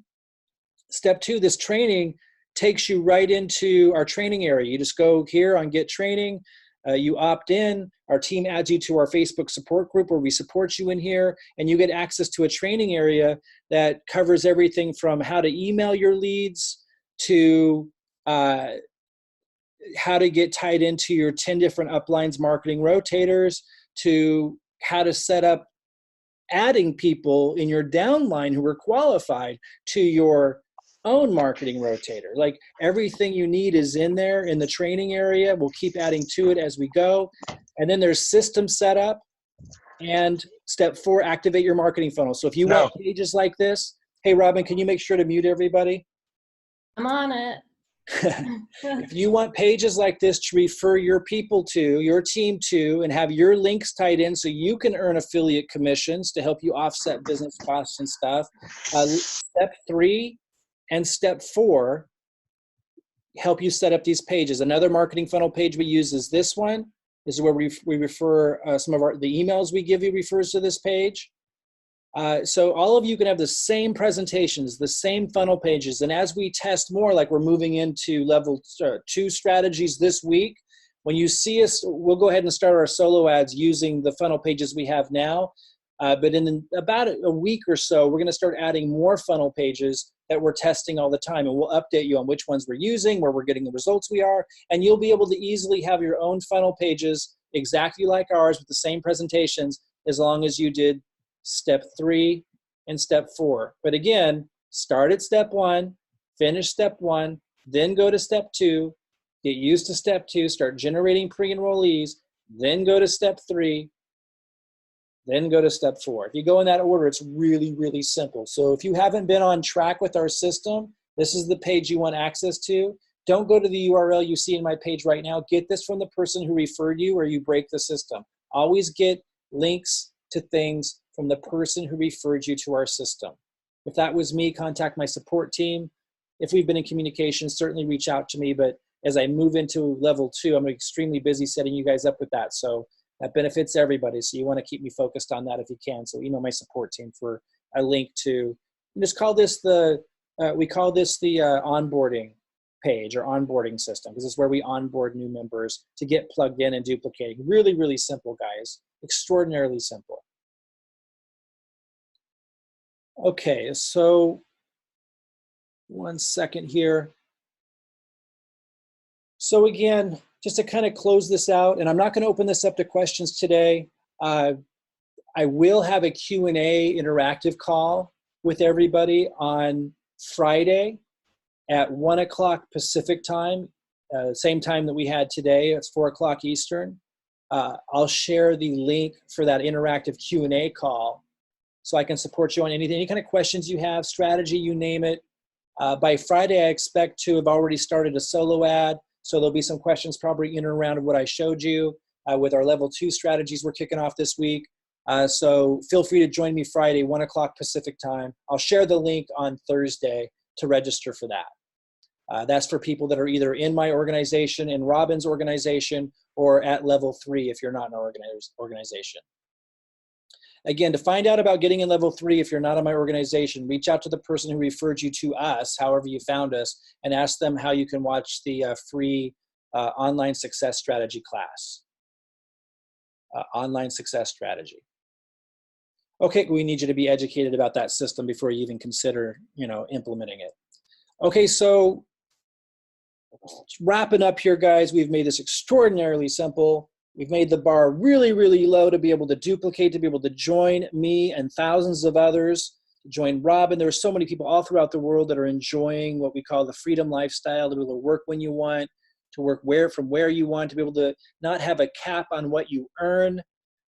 step 2, this training takes you right into our training area. You just go here on Get Training. You opt in, our team adds you to our Facebook support group where we support you in here, and you get access to a training area that covers everything from how to email your leads to how to get tied into your 10 different uplines marketing rotators to how to set up adding people in your downline who are qualified to your own marketing rotator. Like everything you need is in there in the training area. We'll keep adding to it as we go. And then there's system setup and step 4, activate your marketing funnel. So if you want pages like this, hey, Robin, can you make sure to mute everybody? I'm on it. If you want pages like this to refer your people to, your team to, and have your links tied in so you can earn affiliate commissions to help you offset business costs and stuff, step 3 and step 4 help you set up these pages. Another marketing funnel page we use is this one. This is where we refer some of the emails we give you refers to this page. So all of you can have the same presentations, the same funnel pages. And as we test more, like we're moving into level 2 strategies this week, when you see us, we'll go ahead and start our solo ads using the funnel pages we have now. But in about a week or so, we're going to start adding more funnel pages that we're testing all the time. And we'll update you on which ones we're using, where we're getting the results we are. And you'll be able to easily have your own funnel pages exactly like ours with the same presentations as long as you did step 3 and step 4. But again, start at step 1, finish step 1, then go to step 2, get used to step 2, start generating pre-enrollees, then go to step 3, then go to step 4. If you go in that order, it's really, really simple. So if you haven't been on track with our system, this is the page you want access to. Don't go to the URL you see in my page right now. Get this from the person who referred you or you break the system. Always get links to things from the person who referred you to our system. If that was me, contact my support team. If we've been in communication, certainly reach out to me. But as I move into level 2, I'm extremely busy setting you guys up with that. So that benefits everybody. So you want to keep me focused on that if you can. So email my support team for a link to, just call this we call this the onboarding page or onboarding system. This is where we onboard new members to get plugged in and duplicating. Really, really simple, guys. Extraordinarily simple. Okay, so one second here. So again, just to kind of close this out, and I'm not going to open this up to questions today. I will have a Q&A interactive call with everybody on Friday at 1 o'clock Pacific time, same time that we had today. It's 4 o'clock Eastern. I'll share the link for that interactive Q&A call so I can support you on anything, any kind of questions you have, strategy, you name it. By Friday, I expect to have already started a solo ad. So there'll be some questions probably in and around what I showed you with our level 2 strategies we're kicking off this week. So feel free to join me Friday, 1 o'clock Pacific time. I'll share the link on Thursday to register for that. That's for people that are either in my organization, in Robin's organization, or at level 3 if you're not in our organization. Again, to find out about getting in level 3, if you're not in my organization, reach out to the person who referred you to us, however you found us, and ask them how you can watch the free online success strategy class. Online success strategy. Okay, we need you to be educated about that system before you even consider, implementing it. Okay, so wrapping up here, guys, we've made this extraordinarily simple. We've made the bar really, really low to be able to duplicate, to be able to join me and thousands of others join Robin. There are so many people all throughout the world that are enjoying what we call the freedom lifestyle, to be able to work when you want, to work from where you want, to be able to not have a cap on what you earn.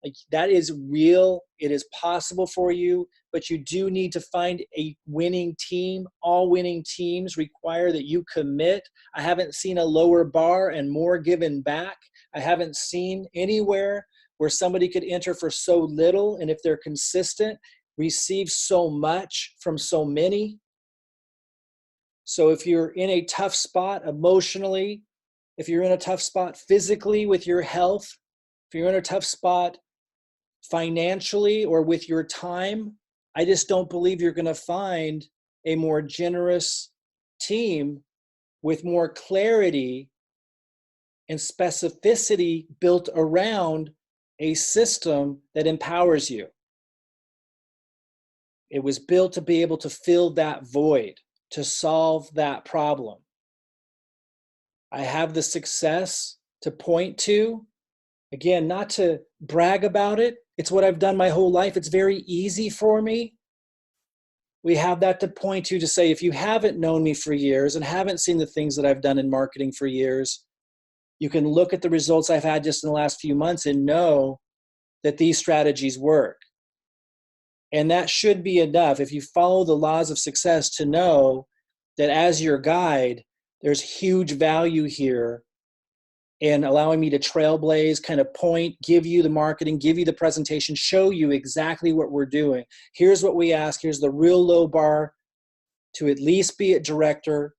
Like, that is real. It is possible for you, but you do need to find a winning team. All winning teams require that you commit. I haven't seen a lower bar and more given back. I haven't seen anywhere where somebody could enter for so little, and if they're consistent, receive so much from so many. So if you're in a tough spot emotionally, if you're in a tough spot physically with your health, if you're in a tough spot financially or with your time, I just don't believe you're going to find a more generous team with more clarity and specificity built around a system that empowers you. It was built to be able to fill that void, to solve that problem. I have the success to point to. Again, not to brag about it. It's what I've done my whole life. It's very easy for me. We have that to point to say, if you haven't known me for years and haven't seen the things that I've done in marketing for years, you can look at the results I've had just in the last few months and know that these strategies work. And that should be enough, if you follow the laws of success, to know that as your guide, there's huge value here in allowing me to trailblaze, kind of point, give you the marketing, give you the presentation, show you exactly what we're doing. Here's what we ask. Here's the real low bar to at least be at director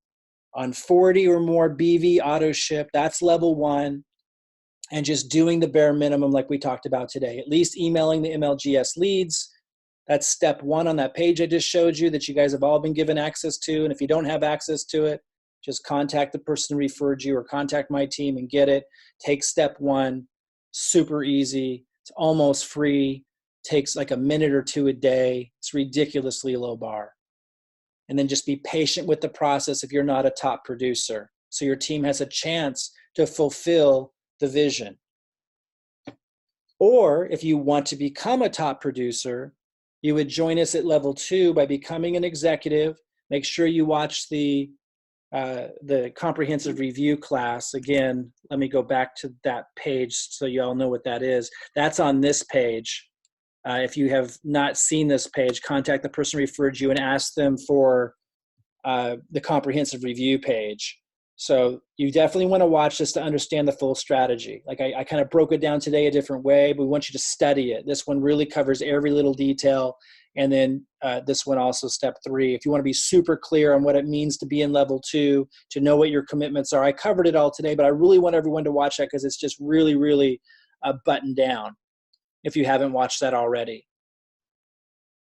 on 40 or more BV auto ship. That's level 1. And just doing the bare minimum like we talked about today. At least emailing the MLGS leads. That's step 1 on that page I just showed you that you guys have all been given access to. And if you don't have access to it, just contact the person who referred you or contact my team and get it. Take step 1, super easy. It's almost free. Takes like a minute or 2 a day. It's ridiculously low bar. And then just be patient with the process if you're not a top producer, so your team has a chance to fulfill the vision. Or if you want to become a top producer, you would join us at level 2 by becoming an executive. Make sure you watch the comprehensive review class. Again, let me go back to that page so you all know what that is. That's on this page. If you have not seen this page, contact the person who referred you and ask them for the comprehensive review page. So you definitely want to watch this to understand the full strategy. Like I kind of broke it down today a different way, but we want you to study it. This one really covers every little detail. And then this one also, step 3, if you want to be super clear on what it means to be in level 2, to know what your commitments are. I covered it all today, but I really want everyone to watch that because it's just really, really buttoned down if you haven't watched that already.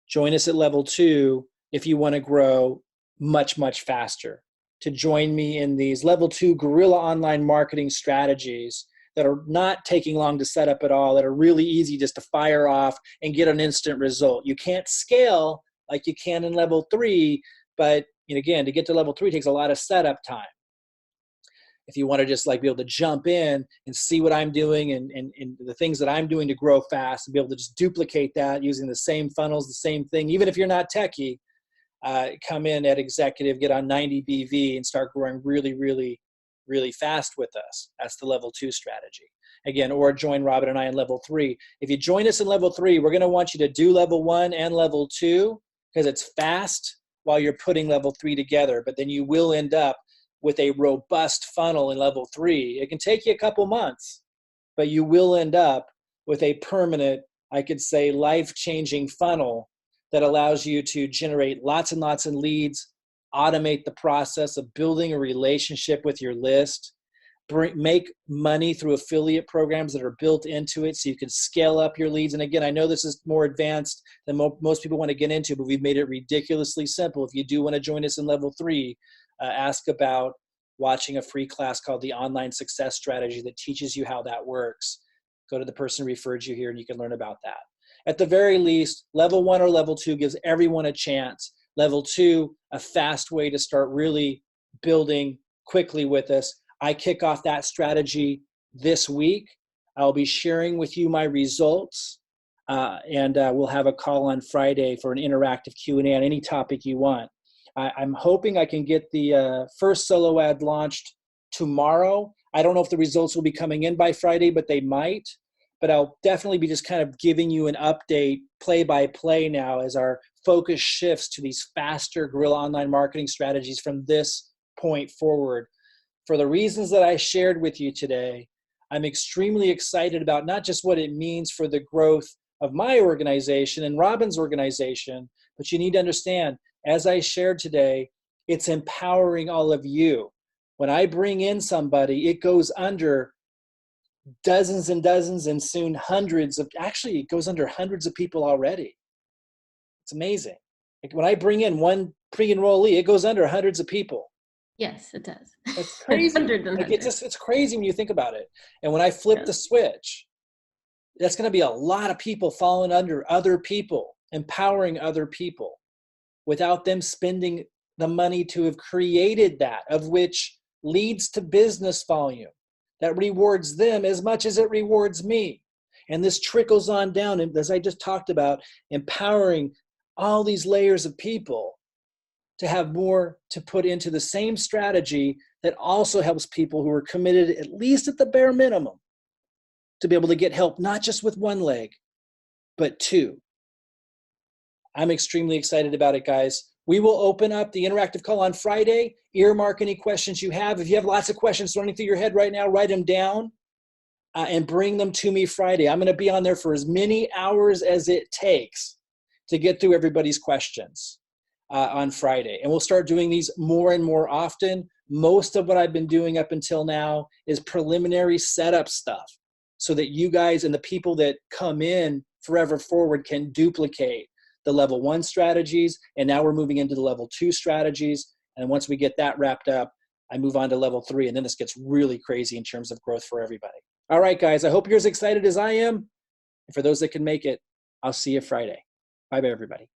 Join us at level 2 if you want to grow much, much faster. To join me in these level 2 guerrilla online marketing strategies that are not taking long to set up at all, that are really easy just to fire off and get an instant result. You can't scale like you can in level 3, but again, to get to level 3 takes a lot of setup time. If you want to just like be able to jump in and see what I'm doing and the things that I'm doing to grow fast and be able to just duplicate that using the same funnels, the same thing, even if you're not techie, come in at executive, get on 90 BV and start growing really, really, really fast with us. That's the level 2 strategy. Again, or join Robin and I in level 3. If you join us in level 3, we're going to want you to do level 1 and level 2 because it's fast while you're putting level 3 together, but then you will end up with a robust funnel in level 3. It can take you a couple months, but you will end up with a permanent, I could say, life-changing funnel that allows you to generate lots and lots of leads, automate the process of building a relationship with your list, make money through affiliate programs that are built into it so you can scale up your leads. And again, I know this is more advanced than most people want to get into, but we've made it ridiculously simple. If you do want to join us in level 3, ask about watching a free class called the Online Success Strategy that teaches you how that works. Go to the person who referred you here and you can learn about that. At the very least, level 1 or level 2 gives everyone a chance. Level 2, a fast way to start really building quickly with us. I kick off that strategy this week. I'll be sharing with you my results. and we'll have a call on Friday for an interactive Q&A on any topic you want. I'm hoping I can get the first solo ad launched tomorrow. I don't know if the results will be coming in by Friday, but they might. But I'll definitely be just kind of giving you an update play by play now as our focus shifts to these faster guerrilla online marketing strategies from this point forward. For the reasons that I shared with you today, I'm extremely excited about not just what it means for the growth of my organization and Robin's organization, but you need to understand, as I shared today, it's empowering all of you. When I bring in somebody, it goes under dozens and dozens and soon hundreds of, actually it goes under hundreds of people already. It's amazing. Like when I bring in one pre-enrollee, it goes under hundreds of people. Yes, it does. It's crazy. Hundreds and hundreds. It's crazy when you think about it. And when I flip the switch, that's going to be a lot of people falling under other people, empowering other people without them spending the money to have created that, of which leads to business volume that rewards them as much as it rewards me. And this trickles on down, and as I just talked about, empowering all these layers of people to have more to put into the same strategy that also helps people who are committed, at least at the bare minimum, to be able to get help, not just with one leg, but two. I'm extremely excited about it, guys. We will open up the interactive call on Friday. Earmark any questions you have. If you have lots of questions running through your head right now, write them down and bring them to me Friday. I'm going to be on there for as many hours as it takes to get through everybody's questions on Friday. And we'll start doing these more and more often. Most of what I've been doing up until now is preliminary setup stuff so that you guys and the people that come in forever forward can duplicate the level 1 strategies. And now we're moving into the level 2 strategies. And once we get that wrapped up, I move on to level 3. And then this gets really crazy in terms of growth for everybody. All right, guys, I hope you're as excited as I am. And for those that can make it, I'll see you Friday. Bye-bye, everybody.